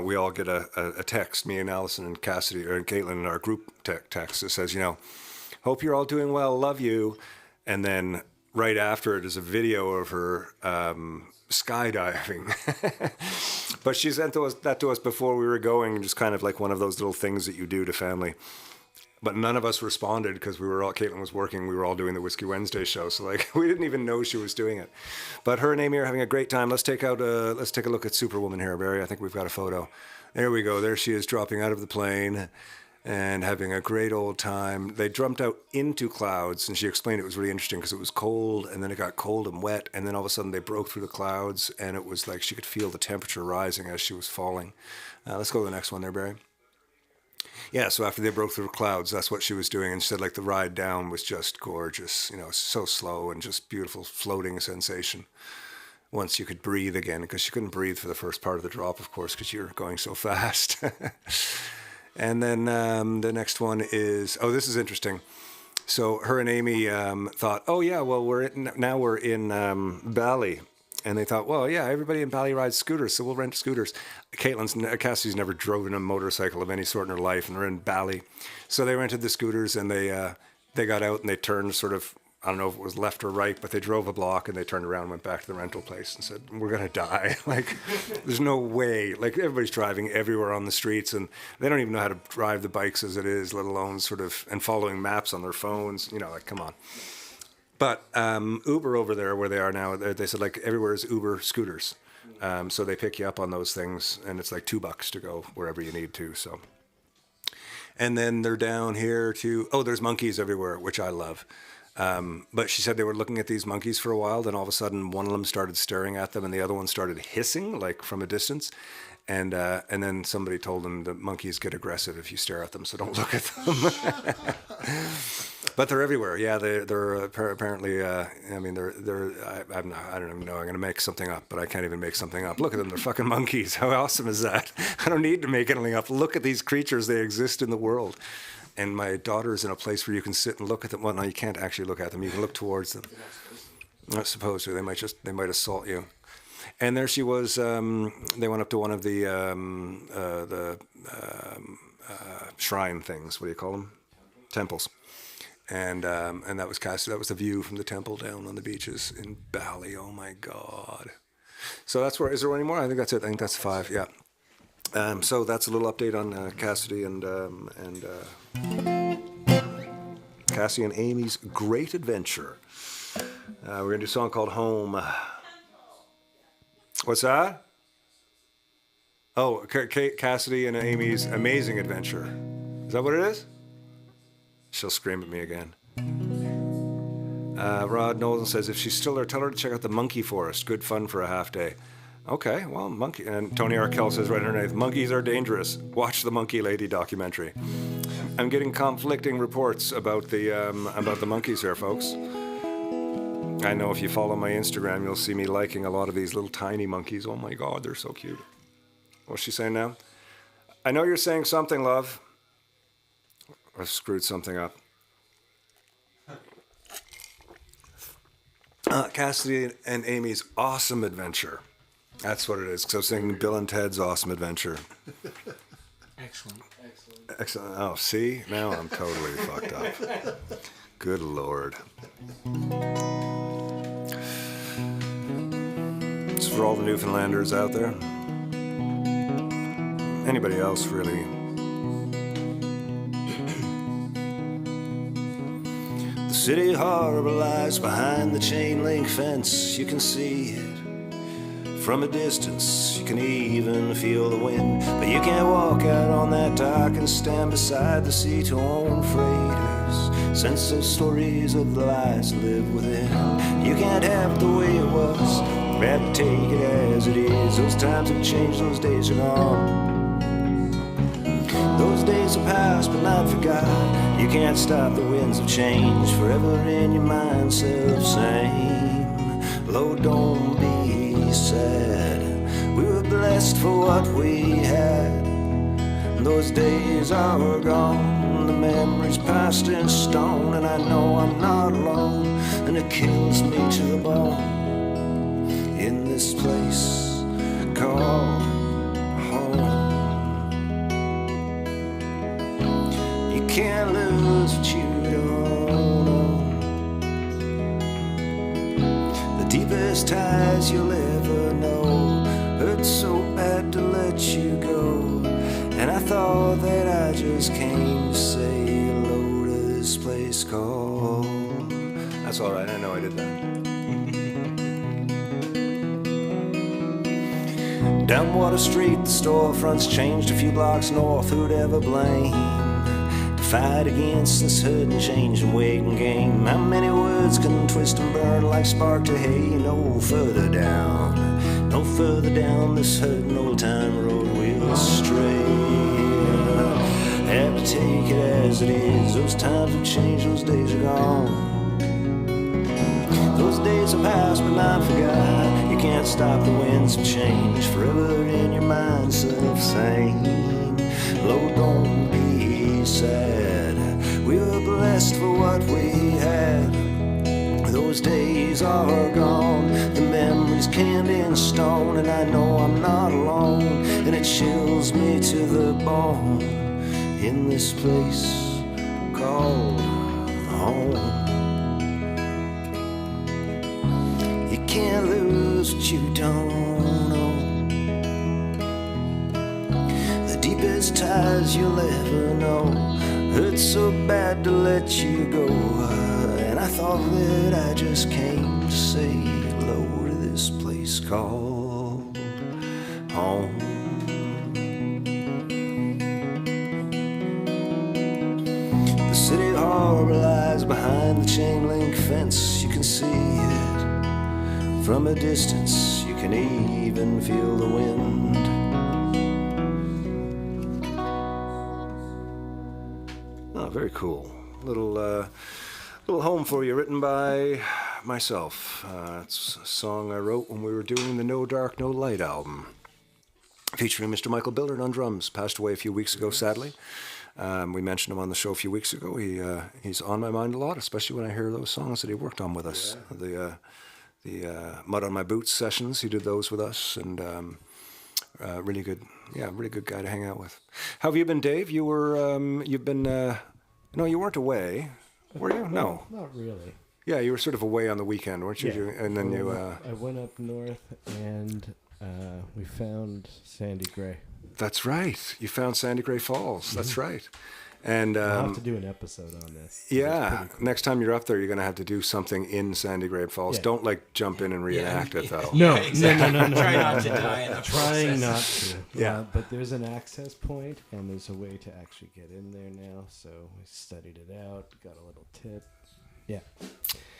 we all get a text, me and Allison and Cassidy, or Caitlin in our group text that says, you know, hope you're all doing well, love you. And then right after it is a video of her skydiving. But she sent that to us before we were going, just kind of like one of those little things that you do to family. But none of us responded because Caitlin was working, we were all doing the Whiskey Wednesday show. So like we didn't even know she was doing it. But her and Amy are having a great time. Let's take a look at Superwoman here, Barry. I think we've got a photo. There we go. There she is dropping out of the plane and having a great old time. They jumped out into clouds, and she explained it was really interesting because it was cold, and then it got cold and wet, and then all of a sudden they broke through the clouds, and it was like she could feel the temperature rising as she was falling. Let's go to the next one there, Barry. Yeah, so after they broke through the clouds, that's what she was doing, and she said like the ride down was just gorgeous, you know, so slow and just beautiful floating sensation. Once you could breathe again, because she couldn't breathe for the first part of the drop, of course, because you're going so fast. And then the next one is, this is interesting. So her and Amy thought, oh yeah, well we're in Bali, and they thought, well yeah, everybody in Bali rides scooters, so we'll rent scooters. Cassie's never driven a motorcycle of any sort in her life, and they're in Bali, so they rented the scooters, and they got out and they turned sort of, I don't know if it was left or right, but they drove a block and they turned around and went back to the rental place and said, we're going to die. Like, there's no way. Like, everybody's driving everywhere on the streets, and they don't even know how to drive the bikes as it is, let alone sort of, and following maps on their phones. You know, like, come on. But Uber over there where they are now, they said, like, everywhere is Uber scooters. So they pick you up on those things, and it's like $2 to go wherever you need to, so. And then they're down here to, there's monkeys everywhere, which I love. But she said they were looking at these monkeys for a while, then all of a sudden one of them started staring at them and the other one started hissing, like from a distance. And then somebody told them the monkeys get aggressive if you stare at them, so don't look at them. But they're everywhere. Yeah, they're apparently, I don't even know, I'm going to make something up, but I can't even make something up. Look at them, they're fucking monkeys. How awesome is that? I don't need to make anything up. Look at these creatures, they exist in the world. And my daughter's in a place where you can sit and look at them. Well, no, you can't actually look at them. You can look towards them. Not supposed to. They might assault you. And there she was. They went up to one of the shrine things. What do you call them? Temples. And that was Cassie. That was the view from the temple down on the beaches in Bali. Oh my God. So that's where. Is there any more? I think that's it. I think that's 5. Yeah. So that's a little update on Cassidy and Cassie and Amy's great adventure. We're going to do a song called Home. What's that? Oh, Cassidy and Amy's amazing adventure. Is that what it is? She'll scream at me again. Rod Nolan says, if she's still there, tell her to check out the Monkey Forest. Good fun for a half day. Okay, well, monkey. And Tony Arkell says right underneath, monkeys are dangerous. Watch the Monkey Lady documentary. I'm getting conflicting reports about the monkeys here, folks. I know if you follow my Instagram, you'll see me liking a lot of these little tiny monkeys. Oh my God, they're so cute. What's she saying now? I know you're saying something, love. I've screwed something up. Cassidy and Amy's awesome adventure. That's what it is. So I was thinking Bill and Ted's Awesome Adventure. Excellent. Excellent. Oh, see? Now I'm totally fucked up. Good Lord. It's for all the Newfoundlanders out there. Anybody else, really. The city harbor lies behind the chain link fence. You can see it From a distance, you can even feel the wind, but you can't walk out on that dock and stand beside the sea-torn freighters. Sense those stories of the lives that live within. You can't have it the way it was, you have to take it as it is. Those times have changed, those days are gone. Those days are past but not forgot. You can't stop the winds of change, forever in your mind self-same. Lord, don't be sad. We were blessed for what we had. Those days are gone, the memories passed in stone, and I know I'm not alone, and it kills me to the bone in this place called home. You can't lose what you don't own. The deepest ties you'll ever know hurt so bad to let you go. And I thought that I just came to say hello to this place called. That's all right, I know I did that. Down Water Street, the storefronts changed a few blocks north. Who'd ever blame? Fight against this hurting, change and waiting game. How many words can twist and burn like spark to hay? No further down, no further down this hurting old time road we'll stray. Have to take it as it is. Those times have changed, those days are gone. Those days are past but not forgot. You can't stop the winds of change, forever in your mind self-same. Lord, don't be sad. We were blessed for what we had. Those days are gone, the memories canned in stone, and I know I'm not alone, and it chills me to the bone in this place called home. You can't lose what you don't own. The deepest ties you'll ever know hurt so bad to let you go. And I thought that I just came to say hello to this place called home. The city harbor lies behind the chain link fence. You can see it from a distance. You can even feel the wind. Oh, very cool. Little home for you, written by myself. It's a song I wrote when we were doing the No Dark, No Light album, featuring Mr. Michael Billard on drums. Passed away a few weeks ago, sadly. We mentioned him on the show a few weeks ago. He's on my mind a lot, especially when I hear those songs that he worked on with us. Yeah. The Mud on My Boots sessions, he did those with us, and really good guy to hang out with. How have you been, Dave? You were, you've been, no, you weren't away, were you? No. Not really. Yeah, you were sort of away on the weekend, weren't you? Yeah. And then I went up north and we found Sandy Gray. That's right. You found Sandy Gray Falls. That's right. And I'll have to do an episode on this. Yeah, cool. Next time you're up there, you're going to have to do something in Sandy Gray Falls. Yeah. Don't like jump in and reenact it, though. No, exactly. no. Try not to die in the Trying not to. Yeah. But there's an access point, and there's a way to actually get in there now. So we studied it out, got a little tip. Yeah.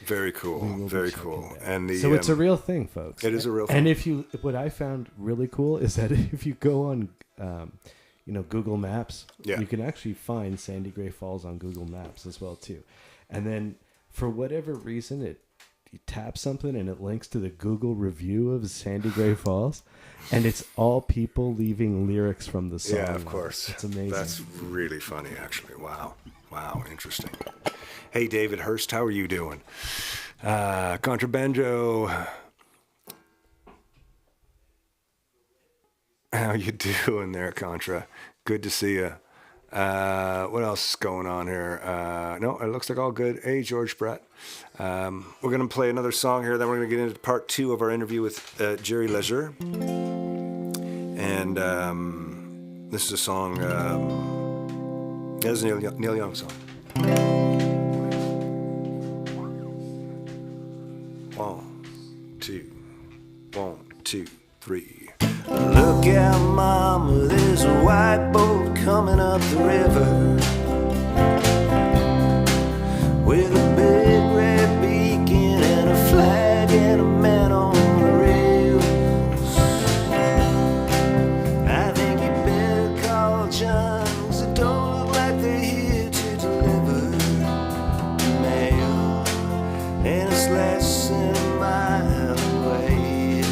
Very cool. Very cool. And so it's a real thing, folks. It is a real thing. And what I found really cool is that if you go on Google Maps, you can actually find Sandy Gray Falls on Google Maps as well too. And then for whatever reason, you tap something and it links to the Google review of Sandy Gray Falls, and it's all people leaving lyrics from the song. Yeah, of course. It's amazing. That's really funny, actually. Wow, interesting. Hey, David Hurst, how are you doing? Contrabanjo. How you doing there, Contra? Good to see you. What else is going on here? No, it looks like all good. Hey, George Brett. We're going to play another song here. Then we're going to get into part 2 of our interview with Jerry Leisure. And this is a song. This is a Neil Young song. 1, 2, 1, 2, 3. Look out, mama, there's a white boat coming up the river with a big red beacon and a flag and a man on the rails. I think you better call John, 'cause it don't look like they're here to deliver mail, and it's less than a mile away,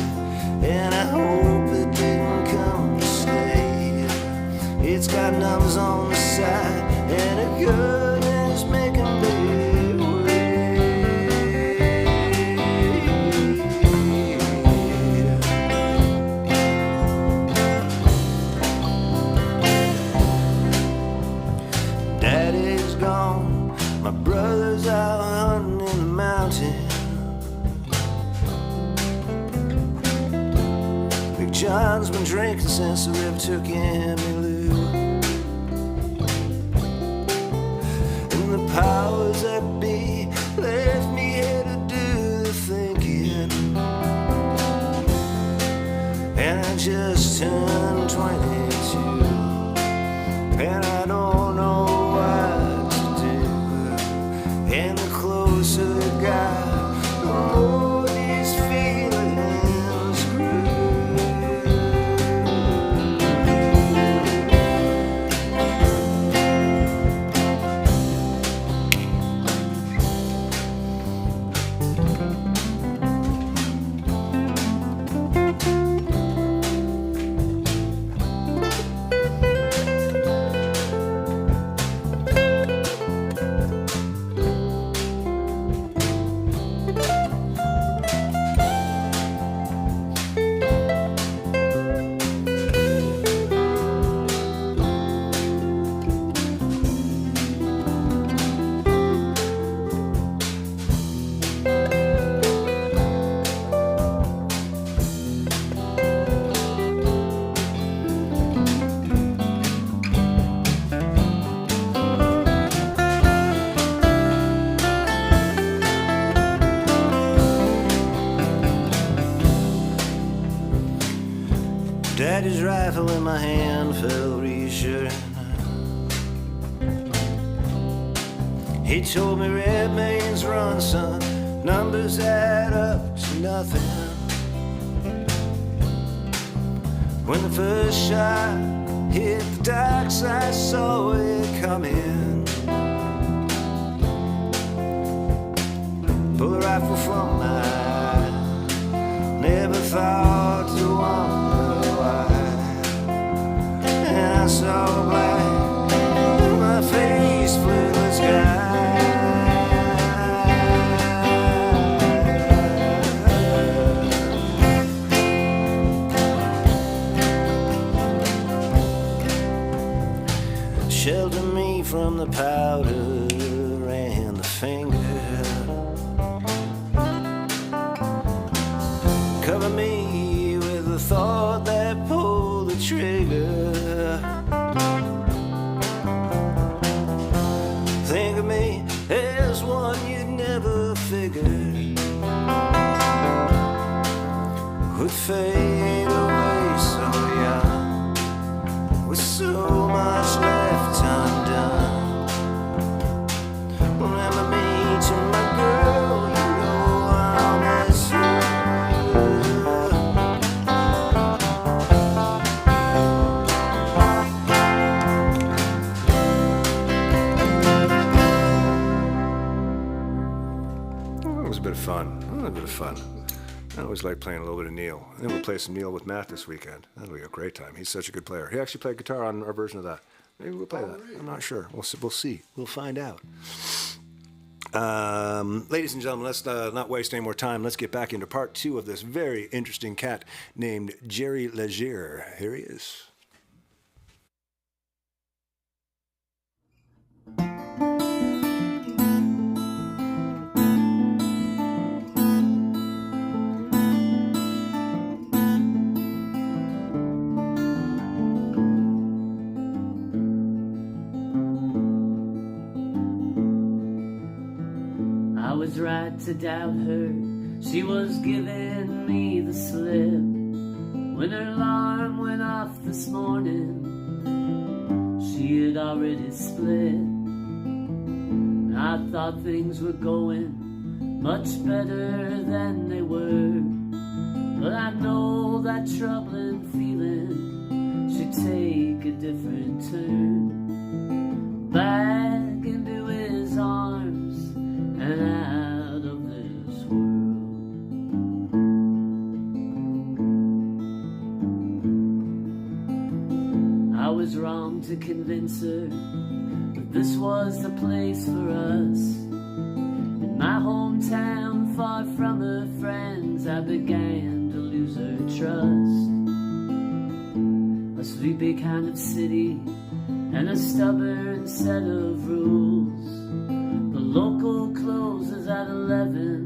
and I hope it didn't come to stay. It's got numbers on the side and a gun is making their way. Daddy's gone, my brother's out hunting in the mountain. Big John's been drinking since the river took him in lieu. And the powers that be left me here to do the thinking. And I just turned 22, and I don't know what to do. And the closer it got, the more these feelings grew. Daddy's rifle in my hand felt reassuring. He told me red means run, son. Numbers add up to nothing. When the first shot hit the docks, I saw it coming. Pull the rifle from my eye. Never thought to wonder why. And I saw black, my face flew to the sky. Shelter me from the powder and the finger. Cover me with the thought that pulled the trigger. Think of me as one you'd never figured would fade away so young, with so much left undone. Remember me to my girl, you know I'll miss you. It was a bit of fun. A bit of fun. I always like playing a little bit of Neil. I think we'll play some Neil with Matt this weekend. That'll be a great time. He's such a good player. He actually played guitar on our version of that. Maybe we'll play that. I'm not sure. We'll see. We'll find out. Ladies and gentlemen, let's not waste any more time. Let's get back into part 2 of this very interesting cat named Jerry Leger. Here he is. I was right to doubt her. She was giving me the slip. When her alarm went off this morning, she had already split. I thought things were going much better than they were, but I know that troubling feeling should take a different turn. Back into his arms and out of this world. I was wrong to convince her that this was the place for us. In my hometown, far from her friends, I began to lose her trust. A sleepy kind of city and a stubborn set of rules. The local closes at 11,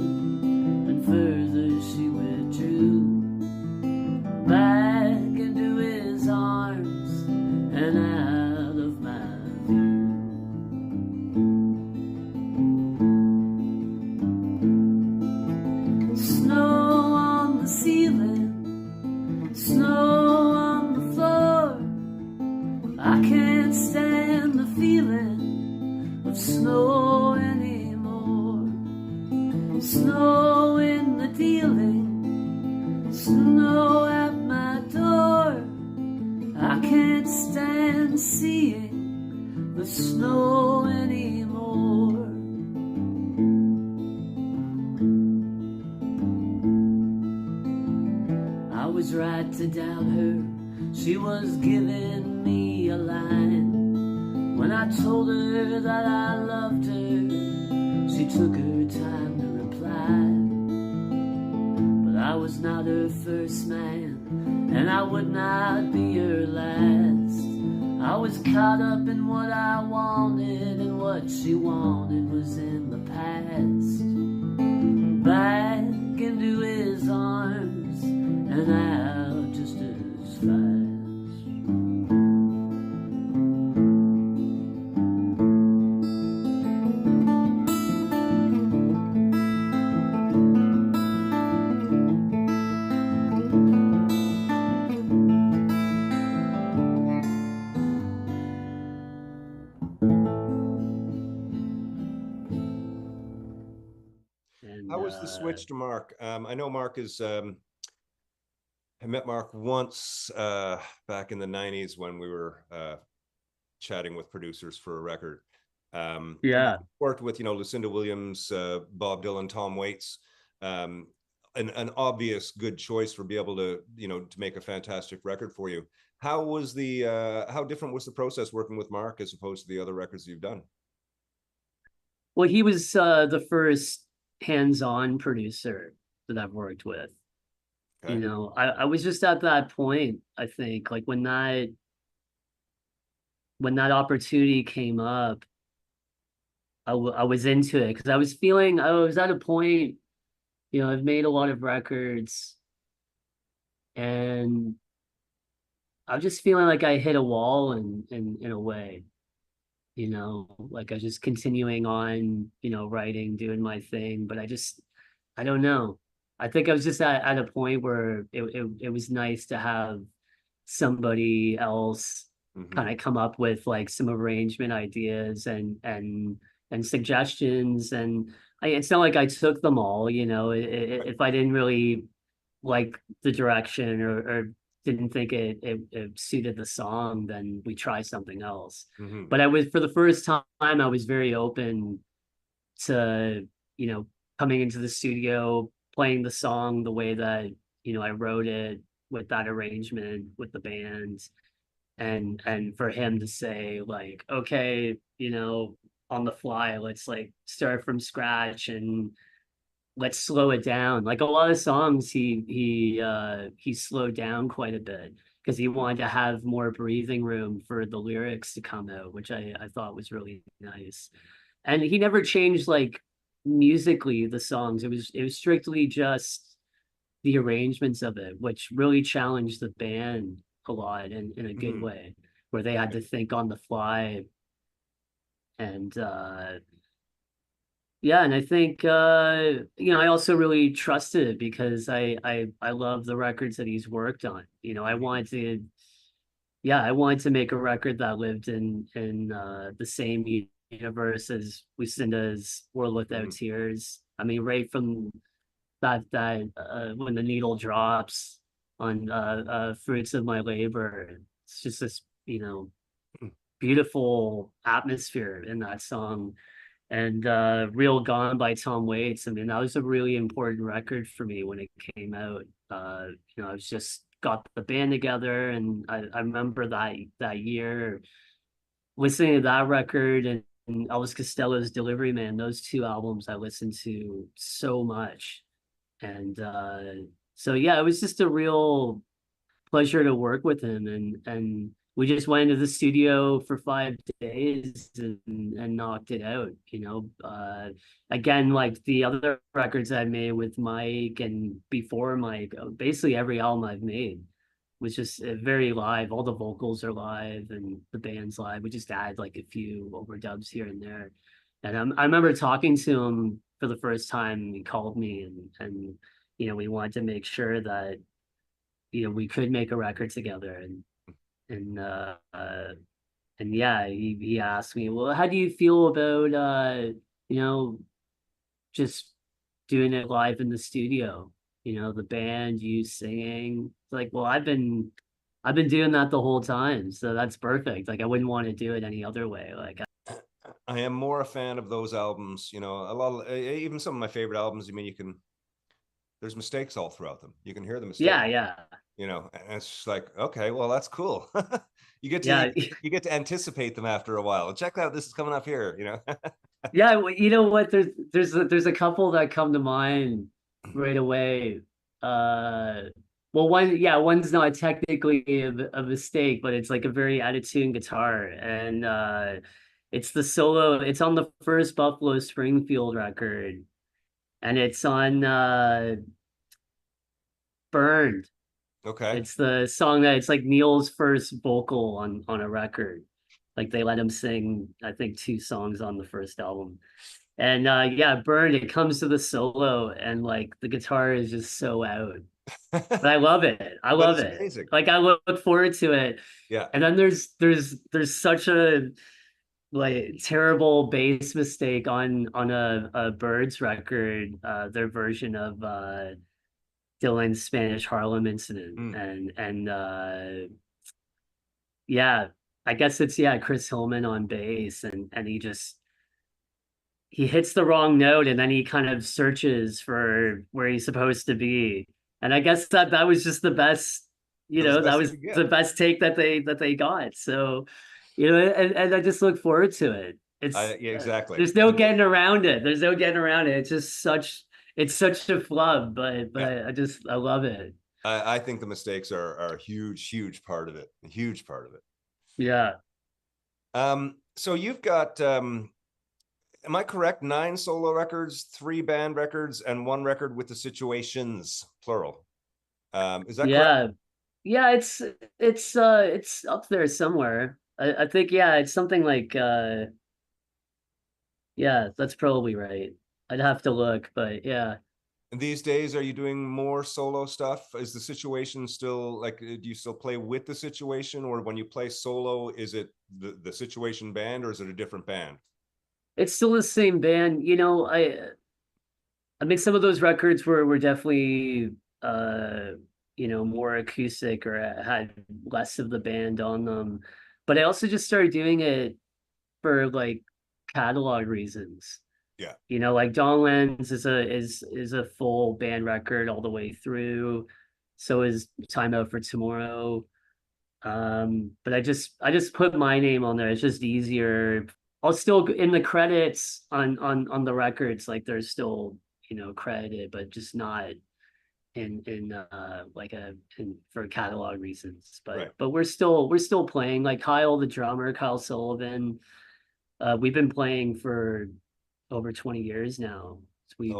and further she withdrew. Back into his arms and out of my view. Snow on the ceiling, snow on the floor. I can't stand the feeling of snow anymore. Snow in the dealing, snow at my door. I can't stand seeing the snow anymore. I was right to doubt her. She was giving me a line. When I told her that I loved her, she took her time to reply. But I was not her first man, and I would not be her last. I was caught up in what I wanted, and what she wanted was in the past. Back into his arms and out just as fast. How was the switch to Mark? I know Mark is, I met Mark once back in the 90s when we were chatting with producers for a record. Yeah. Worked with, Lucinda Williams, Bob Dylan, Tom Waits. An obvious good choice for be able to, to make a fantastic record for you. How was how different was the process working with Mark as opposed to the other records you've done? Well, he was the first hands-on producer that I've worked with. Okay. I was just at that point, I think, like when that opportunity came up, I was into it because I was at a point, I've made a lot of records and I'm just feeling like I hit a wall in a way. Like I was just continuing on, writing, doing my thing, but I don't know. I think I was just at a point where it was nice to have somebody else kind of come up with like some arrangement ideas and suggestions. And it's not like I took them all, if I didn't really like the direction or didn't think it suited the song, then we try something else. But for the first time, I was very open to, coming into the studio, playing the song the way that, I wrote it with that arrangement with the band. And for him to say like, okay, on the fly, let's like start from scratch and let's slow it down. Like a lot of songs, he slowed down quite a bit because he wanted to have more breathing room for the lyrics to come out, which I thought was really nice. And he never changed like musically the songs. It was strictly just the arrangements of it, which really challenged the band a lot in a good way, where they had to think on the fly. And Yeah, and I think I also really trusted it because I love the records that he's worked on. I wanted to make a record that lived in the same universe as Lucinda's World Without Tears. I mean, right from that when the needle drops on Fruits of My Labor, it's just this, beautiful atmosphere in that song. And Real Gone by Tom Waits. I mean, that was a really important record for me when it came out. I was just got the band together, and I remember that year listening to that record and Elvis Costello's Delivery Man. Those two albums I listened to so much, and so yeah, it was just a real pleasure to work with him, and we just went into the studio for 5 days and knocked it out. Again, like the other records I made with Mike and before Mike, basically every album I've made was just very live. All the vocals are live and the band's live. We just add like a few overdubs here and there. And I remember talking to him for the first time. He called me and we wanted to make sure that we could make a record together, and yeah, he asked me, well, how do you feel about you know just doing it live in the studio, the band, you singing? It's like, well, I've been doing that the whole time, so that's perfect. Like, I wouldn't want to do it any other way. Like, I am more a fan of those albums. A lot of, even some of my favorite albums. I mean, there's mistakes all throughout them. You can hear the mistakes. yeah. And it's just like, okay, well, that's cool. you get to Yeah. you get to anticipate them after a while. Check out, this is coming up here. Yeah, well, you know what? There's a couple that come to mind right away. Well, one's not technically a mistake, but it's like a very out of tune guitar, and it's the solo. It's on the first Buffalo Springfield record, and it's on Burned. Okay. It's the song that it's like Neil's first vocal on a record. Like they let him sing, I think, 2 songs on the first album. And yeah, Burned, it comes to the solo and like the guitar is just so out. But I love it. I But love it's it. amazing. Like I look forward to it. Yeah. And then there's such a like terrible bass mistake on a Birds record, their version of Dylan's Spanish Harlem Incident. And yeah, I guess it's Chris Hillman on bass, and he hits the wrong note, and then he kind of searches for where he's supposed to be. And I guess that was just the best, that was the best take that they got. So, and I just look forward to it. Yeah, exactly. There's no getting around it. There's no getting around it. It's just such a flub, but yeah. I love it. I think the mistakes are a huge part of it. A huge part of it. Yeah. So you've got, am I correct? 9 solo records, 3 band records, and 1 record with the Situations, plural. Is that correct? Yeah, it's up there somewhere. I think, it's something like that's probably right. I'd have to look, but yeah. And these days, are you doing more solo stuff? Is the Situation still like, do you still play with the Situation, or when you play solo, is it the Situation band, or is it a different band? It's still the same band. I mean, some of those records were definitely more acoustic or had less of the band on them. But I also just started doing it for like catalog reasons. Yeah. Like Dawn Lands is a full band record all the way through. So is Time Out for Tomorrow. But I just put my name on there. It's just easier. I'll still in the credits on the records, like there's still, credited, but just not in for catalog reasons. But right. But we're still playing. Like Kyle, the drummer, Kyle Sullivan. We've been playing for over 20 years now. So we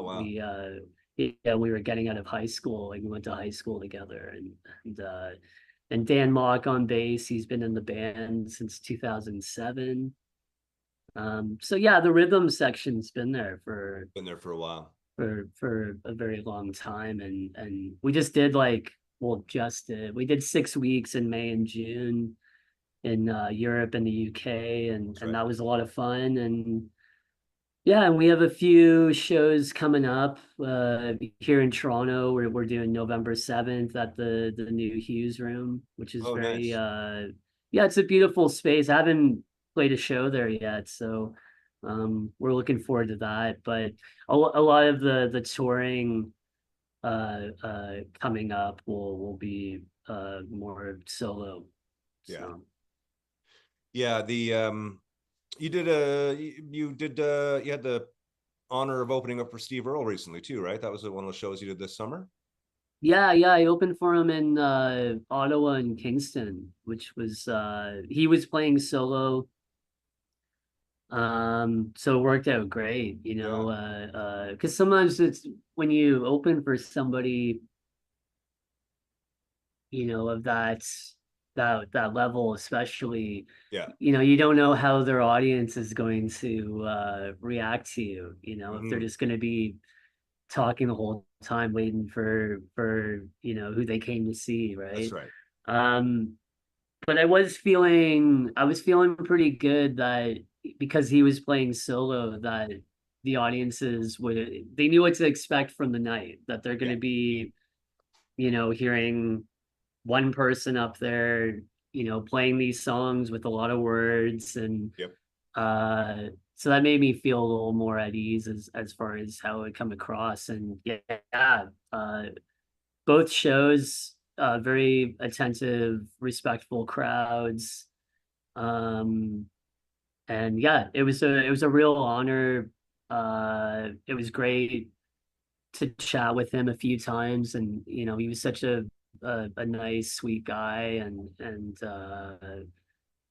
were getting out of high school. Like we went to high school together, and Dan Mock on bass. He's been in the band since 2007. So yeah, the rhythm section's been there for a while. for a very long time, and we just did like we did 6 weeks in May and June in Europe and the UK, and right. that was a lot of fun. And yeah, and we have a few shows coming up here in Toronto. We're doing November 7th at the new Hughes Room, which is very nice. Yeah, it's a beautiful space. I haven't played a show there yet, so we're looking forward to that. But a lot of the touring coming up will be more solo. Yeah. So Yeah, you had the honor of opening up for Steve Earle recently too, right? That was one of the shows you did this summer. yeah, I opened for him in Ottawa and Kingston, which was he was playing solo. So it worked out great, you know, because sometimes it's when you open for somebody, you know, of that level, especially, Yeah. you know, you don't know how their audience is going to react to you, you know, if they're just going to be talking the whole time waiting for you know who they came to see, That's right? right. um but I was feeling pretty good that because he was playing solo, that the audiences would they knew what to expect from the night, that they're going Yeah. to be, you know, hearing one person up there, you know, playing these songs with a lot of words. And Yep. so that made me feel a little more at ease as far as how it come across. And yeah, both shows, very attentive, respectful crowds. Um, and yeah, it was a real honor. It was great to chat with him a few times, and you know, he was such a nice, sweet guy, and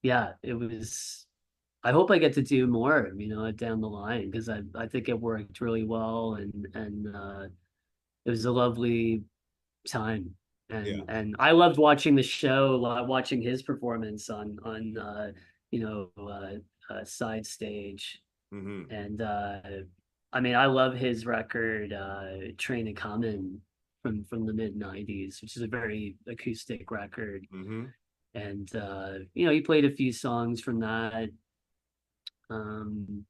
yeah, it was. I hope I get to do more, you know, down the line, because I think it worked really well, and it was a lovely time. Yeah. And I loved watching the show, watching his performance on you know side stage. Mm-hmm. And I mean, I love his record, Train a Comin' from the mid 90s, which is a very acoustic record. Mm-hmm. And you know, he played a few songs from that. Um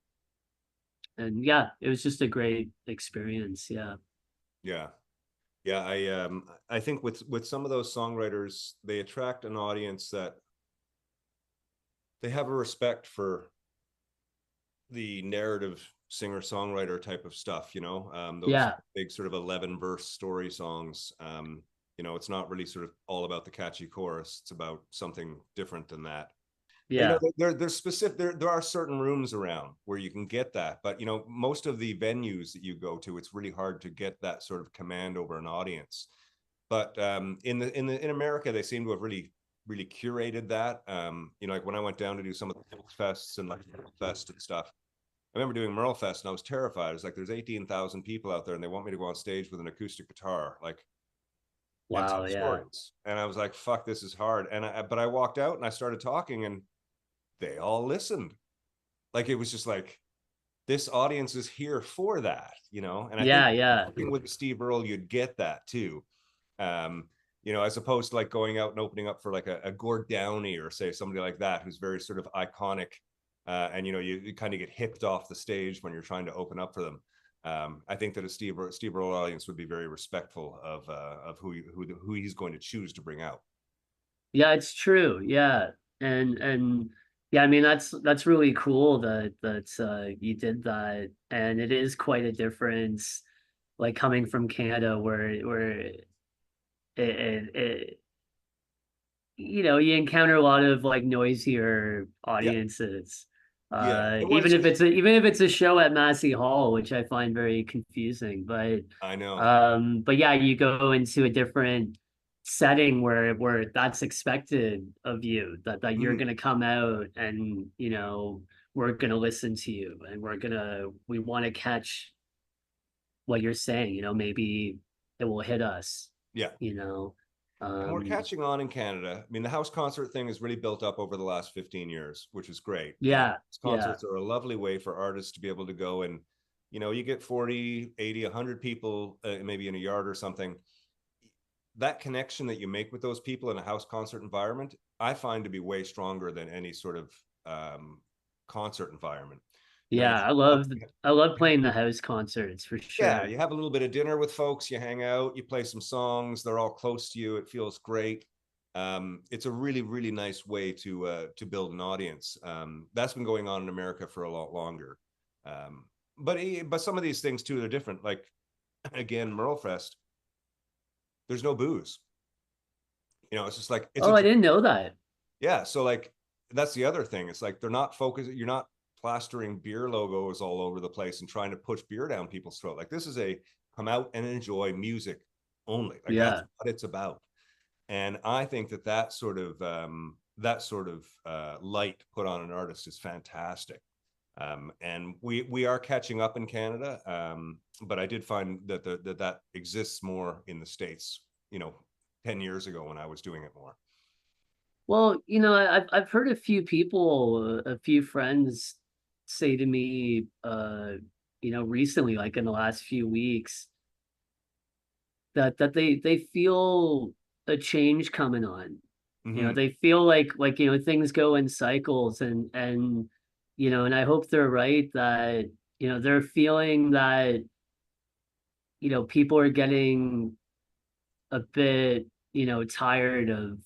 and yeah, it was just a great experience. Yeah. Yeah. Yeah. I think with some of those songwriters, they attract an audience that they have a respect for the narrative singer-songwriter type of stuff, you know, those Yeah. big sort of 11 verse story songs. You know, it's not really sort of all about the catchy chorus. It's about something different than that. You Yeah. know, there's specific, there are certain rooms around where you can get that, but you know, most of the venues that you go to, it's really hard to get that sort of command over an audience. But in America, they seem to have really curated that. You know, like when I went down to do some of the fests and like fest and stuff, I remember doing Merle Fest and I was terrified. It's like there's 18,000 people out there and they want me to go on stage with an acoustic guitar, like, and tell Wow. Yeah. stories. And I was like, fuck, this is hard. But I walked out and I started talking and they all listened. Like it was just like, this audience is here for that, you know? And I think Yeah. with Steve Earle, you'd get that too. You know, as opposed to like going out and opening up for like a Gord Downey or say somebody like that, who's very sort of iconic. And, you know, you kind of get hipped off the stage when you're trying to open up for them. I think that a Steve Earle audience would be very respectful of who he's going to choose to bring out. Yeah, it's true. Yeah. And yeah, I mean, that's really cool that you did that. And it is quite a difference, like coming from Canada, where it you know, you encounter a lot of like noisier Yeah. audiences. Yeah. Even if it's a show at Massey Hall, which I find very confusing. I know. But yeah, you go into a different setting where that's expected of you, that you're gonna come out and, you know, we're gonna listen to you, and we want to catch what you're saying, you know, maybe it will hit us, Yeah. you know. And we're catching on in Canada. I mean, the house concert thing has really built up over the last 15 years, which is great. Yeah. Concerts are a lovely way for artists to be able to go and, you get 40, 80, 100 people, maybe in a yard or something. That connection that you make with those people in a house concert environment, I find to be way stronger than any sort of concert environment. Yeah, I love playing the house concerts for sure. Yeah, you have a little bit of dinner with folks, you hang out, you play some songs, they're all close to you, it feels great. It's a really, really nice way to build an audience. That's been going on in America for a lot longer. But some of these things too, they're different. Like, again, Merlefest, there's no booze. It's just like I didn't know that. Yeah, so like that's the other thing. It's like they're not focused. You're not plastering beer logos all over the place and trying to push beer down people's throat. Like, this is a come out and enjoy music only. Like, that's what it's about. And I think that sort of light put on an artist is fantastic. And we are catching up in Canada, but I did find that exists more in the States, 10 years ago when I was doing it more. Well, I've heard a few friends say to me, recently, like in the last few weeks, that they feel a change coming on. Mm-hmm. They feel like things go in cycles, and I hope they're right that they're feeling that people are getting a bit tired of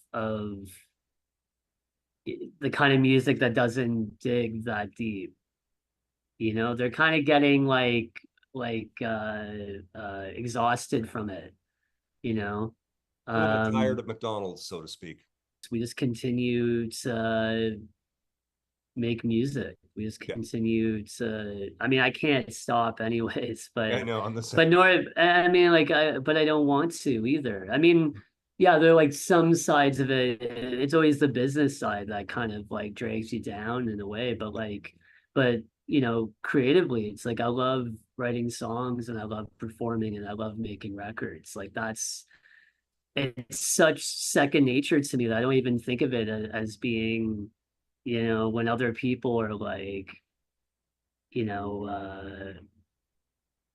the kind of music that doesn't dig that deep. They're kind of getting exhausted from it. A little bit tired of McDonald's, so to speak. We just continue to make music. We just continue to. I mean, I can't stop anyways, but I know, on the same. But I don't want to either. I mean, yeah, there are like some sides of it. It's always the business side that kind of like drags you down in a way. But creatively, it's like I love writing songs and I love performing and I love making records. Like it's such second nature to me that I don't even think of it as being, when other people are like,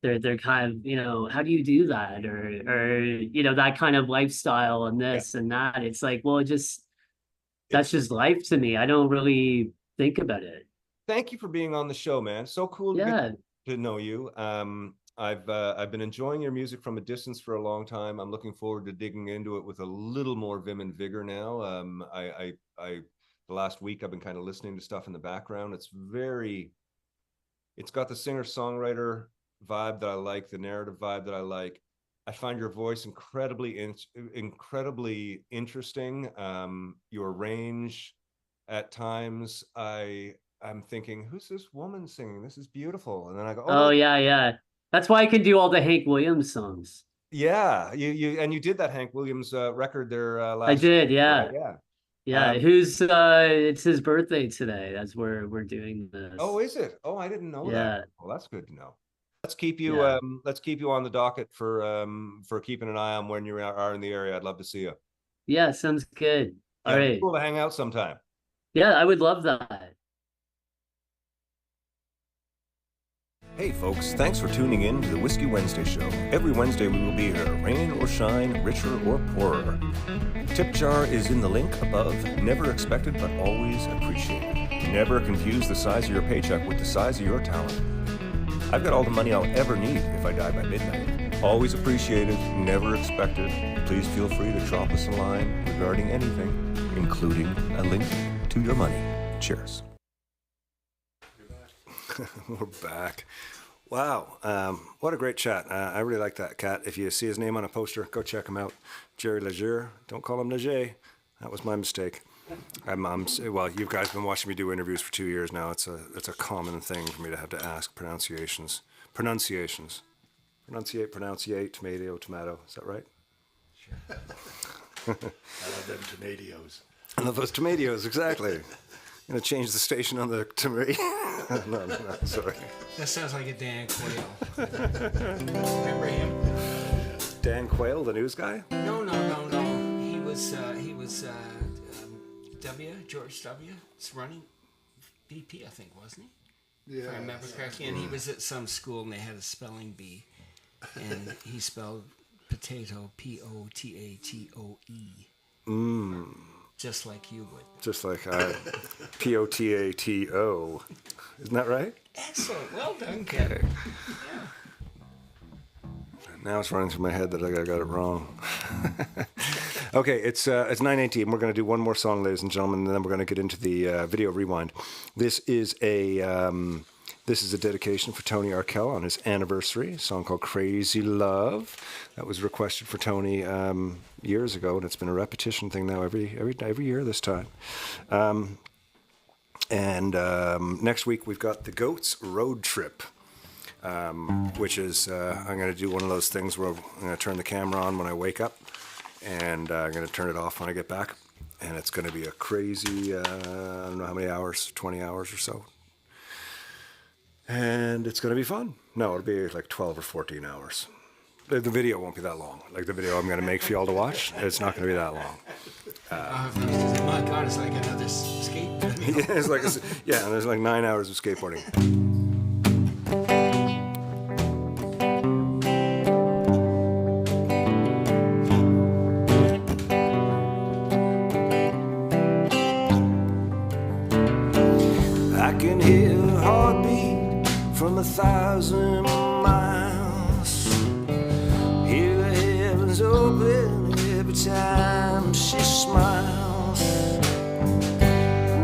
they're kind of, how do you do that? Or that kind of lifestyle and this and that. It's like, well, that's just life to me. I don't really think about it. Thank you for being on the show, man. So cool to know you. I've been enjoying your music from a distance for a long time. I'm looking forward to digging into it with a little more vim and vigor now. The last week I've been kind of listening to stuff in the background. It's got the singer-songwriter vibe that I like, the narrative vibe that I like. I find your voice incredibly interesting. Your range at times, I'm thinking, who's this woman singing? This is beautiful. And then I go, oh yeah. That's why I can do all the Hank Williams songs. Yeah, you did that Hank Williams record there last. I did, yeah. Right? Yeah. Yeah, it's his birthday today. That's where we're doing this. Oh, is it? Oh, I didn't know that. Well, that's good to know. Let's keep you on the docket for keeping an eye on when you are in the area. I'd love to see you. Yeah, sounds good. All right. Cool to hang out sometime. Yeah, I would love that. Hey folks, thanks for tuning in to the Whiskey Wednesday show. Every Wednesday we will be here, rain or shine, richer or poorer. Tip jar is in the link above. Never expected but always appreciated. Never confuse the size of your paycheck with the size of your talent. I've got all the money I'll ever need if I die by midnight. Always appreciated, never expected. Please feel free to drop us a line regarding anything, including a link to your money. Cheers. We're back. Wow. What a great chat. I really like that cat. If you see his name on a poster, go check him out. Jerry Leger. Don't call him Leger. That was my mistake. Well, you guys have been watching me do interviews for 2 years now. It's a common thing for me to have to ask pronunciations. Pronunciate, tomato. Is that right? Sure. I love them tomatoes. I love those tomatoes, exactly. I'm going to change the station on the tomato. No, sorry. That sounds like a Dan Quayle. Remember him? Dan Quayle, the news guy? No. was George W. was running BP, I think, wasn't he? Yeah. If I remember correctly. And he was at some school and they had a spelling bee. And he spelled potato, P-O-T-A-T-O-E. Just like you would. Just like P-O-T-A-T-O. Isn't that right? Excellent. Well done, Kevin. Okay. Now it's running through my head that I got it wrong. Okay, it's 9:18. We're going to do one more song, ladies and gentlemen, and then we're going to get into the video rewind. This is a dedication for Tony Arkell on his anniversary. A song called "Crazy Love" that was requested for Tony years ago, and it's been a repetition thing now every year this time. Next week we've got the Goats Road Trip. Which is, I'm going to do one of those things where I'm going to turn the camera on when I wake up, and I'm going to turn it off when I get back. And it's going to be a crazy, I don't know how many hours, 20 hours or so. And it's going to be fun. No, it'll be like 12 or 14 hours. The video won't be that long. Like the video I'm going to make for you all to watch, it's not going to be that long. My God, it's like another skate. Yeah, it's like and there's like 9 hours of skateboarding. I can hear a heartbeat from 1,000 miles. Hear the heavens open every time she smiles.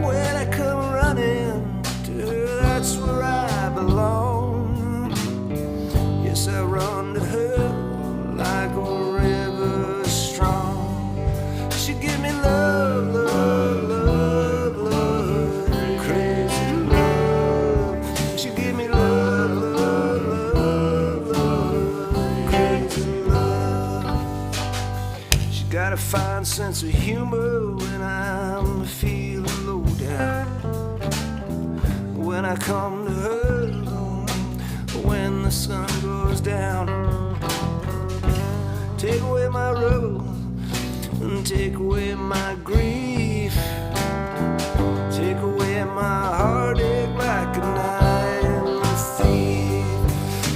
When I come running to her, that's where I belong. Yes, I run to her like a river strong. She give me love, love, love, love, crazy love. She give me love, love, love, love, crazy love. She got a fine sense of humor when I'm feeling low down. When I come to her, when the sun goes down, take away my trouble and take away my grief, take away my heartache like a night thief.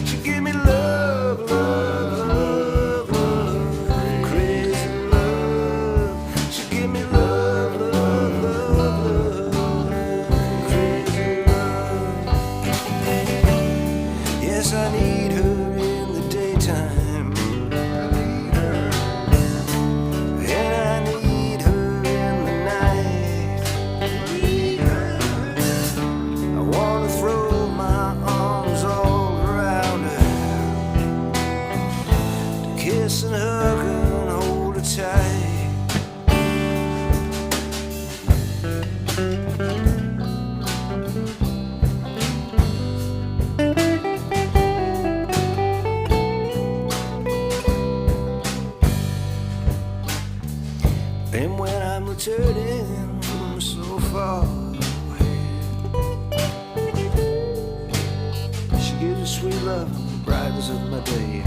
She give me love, love, love, love, crazy love. She give me love, love, love, love, crazy love. Yes, I need her in the daytime, and I need her in the night. I wanna throw my arms all around her, to kiss and hug her and hold her tight. And when I'm returning from so far away, she gives me sweet love and brightens up my day.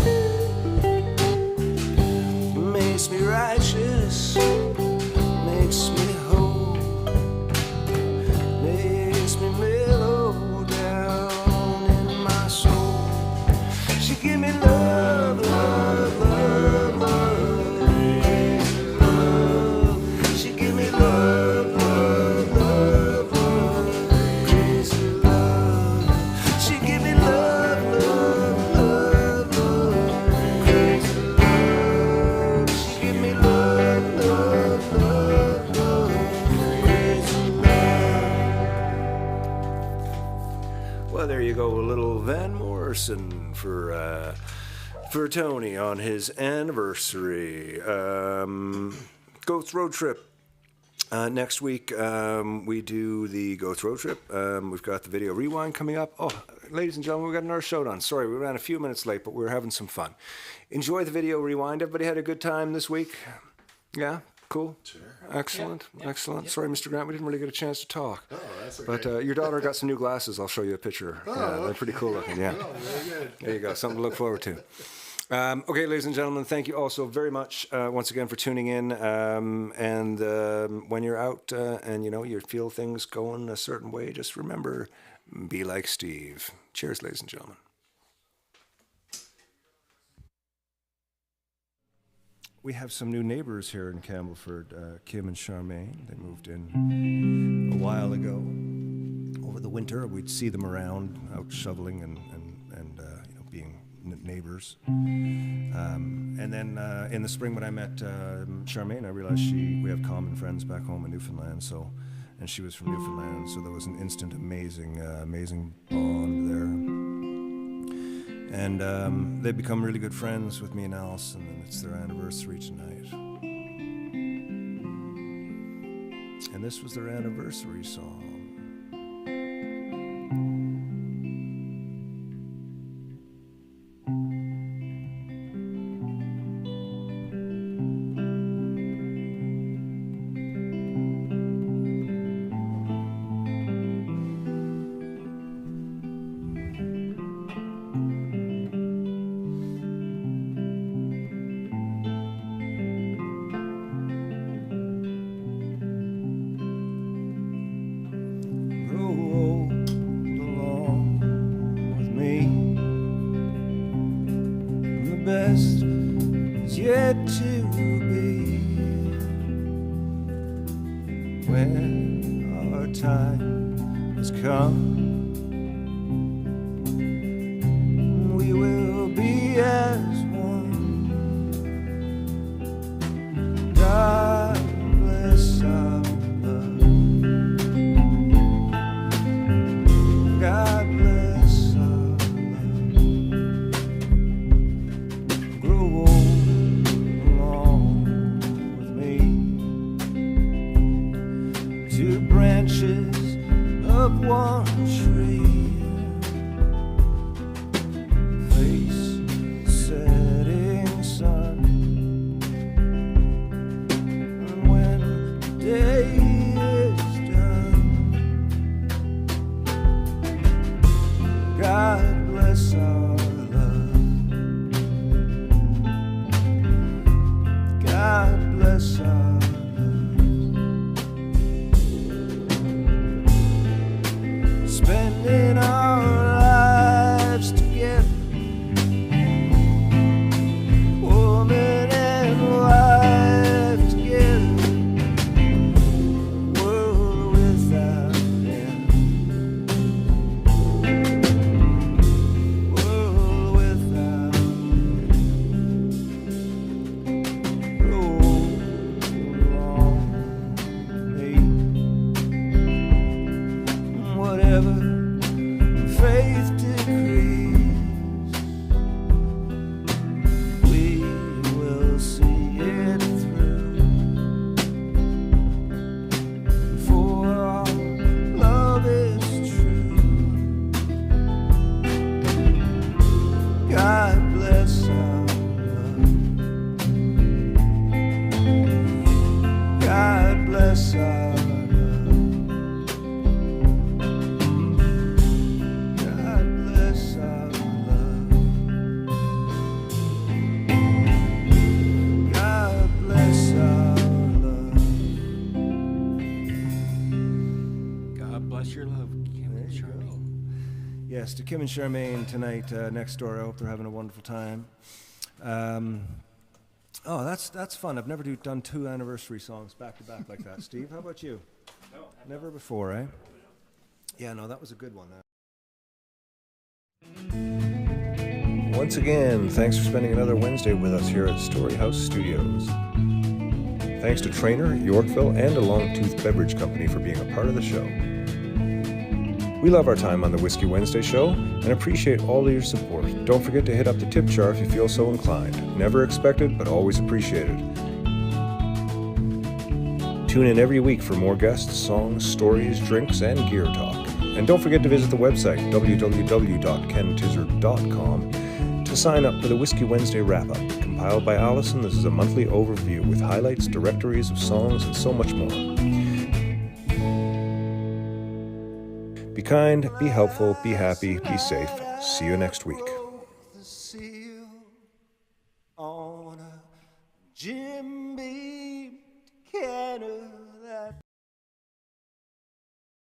Makes me righteous, makes me whole, makes me mellow down in my soul. She give me love, love, love, love. She give me love, love, love, love, crazy love. She give me love, love, love, love, crazy love. She give me love, love, love, love, crazy love. Well, there you go, a little Van Morrison for Tony on his anniversary. Goats Road Trip. Next week, we do the Goats Road Trip. We've got the video rewind coming up. Oh, ladies and gentlemen, we got another showdown. Sorry, we ran a few minutes late, but we were having some fun. Enjoy the video rewind. Everybody had a good time this week? Yeah? Cool? Sure. Excellent. Yeah. Excellent. Yep. Sorry, Mr. Grant, we didn't really get a chance to talk. Oh, that's okay. But your daughter got some new glasses. I'll show you a picture. Oh, Yeah, they're pretty cool looking, yeah. Oh, very good. There you go. Something to look forward to. Okay, ladies and gentlemen, thank you all so very much once again for tuning in. And when you're out and you feel things going a certain way, just remember, be like Steve. Cheers, ladies and gentlemen. We have some new neighbors here in Campbellford, Kim and Charmaine. They moved in a while ago. Over the winter, we'd see them around, out shoveling and being neighbors. And then in the spring when I met Charmaine, I realized we have common friends back home in Newfoundland, and she was from Newfoundland, so there was an instant amazing bond there. And they've become really good friends with me and Allison, and it's their anniversary tonight. And this was their anniversary song. Best is yet to be when our time has come. We will be as one. God bless our love. God bless our love. Grow old along with me. Two branches of one tree. Face the setting sun. And when the day is done, God bless our love. God bless our love. Spending our lives together, woman and wife together, world without end, world without end. Roll along me, whatever faith decrees, we will see it through. For our love is true. God bless our love. God bless our love. God bless our love. God bless our love. God bless your love, Kim and Charmaine. Yes, to Kim and Charmaine tonight next door. I hope they're having a wonderful time. Oh, that's fun. I've never done two anniversary songs back to back like that. Steve, how about you? No, never before, eh? Yeah, no, that was a good one. Once again, thanks for spending another Wednesday with us here at Storyhouse Studios. Thanks to Trainer, Yorkville, and the Longtooth Beverage Company for being a part of the show. We love our time on the Whiskey Wednesday show and appreciate all of your support. Don't forget to hit up the tip jar if you feel so inclined. Never expected, but always appreciated. Tune in every week for more guests, songs, stories, drinks, and gear talk. And don't forget to visit the website, www.kentizzard.com, to sign up for the Whiskey Wednesday wrap-up. Compiled by Allison, this is a monthly overview with highlights, directories of songs, and so much more. Be kind, be helpful, be happy, be safe. See you next week.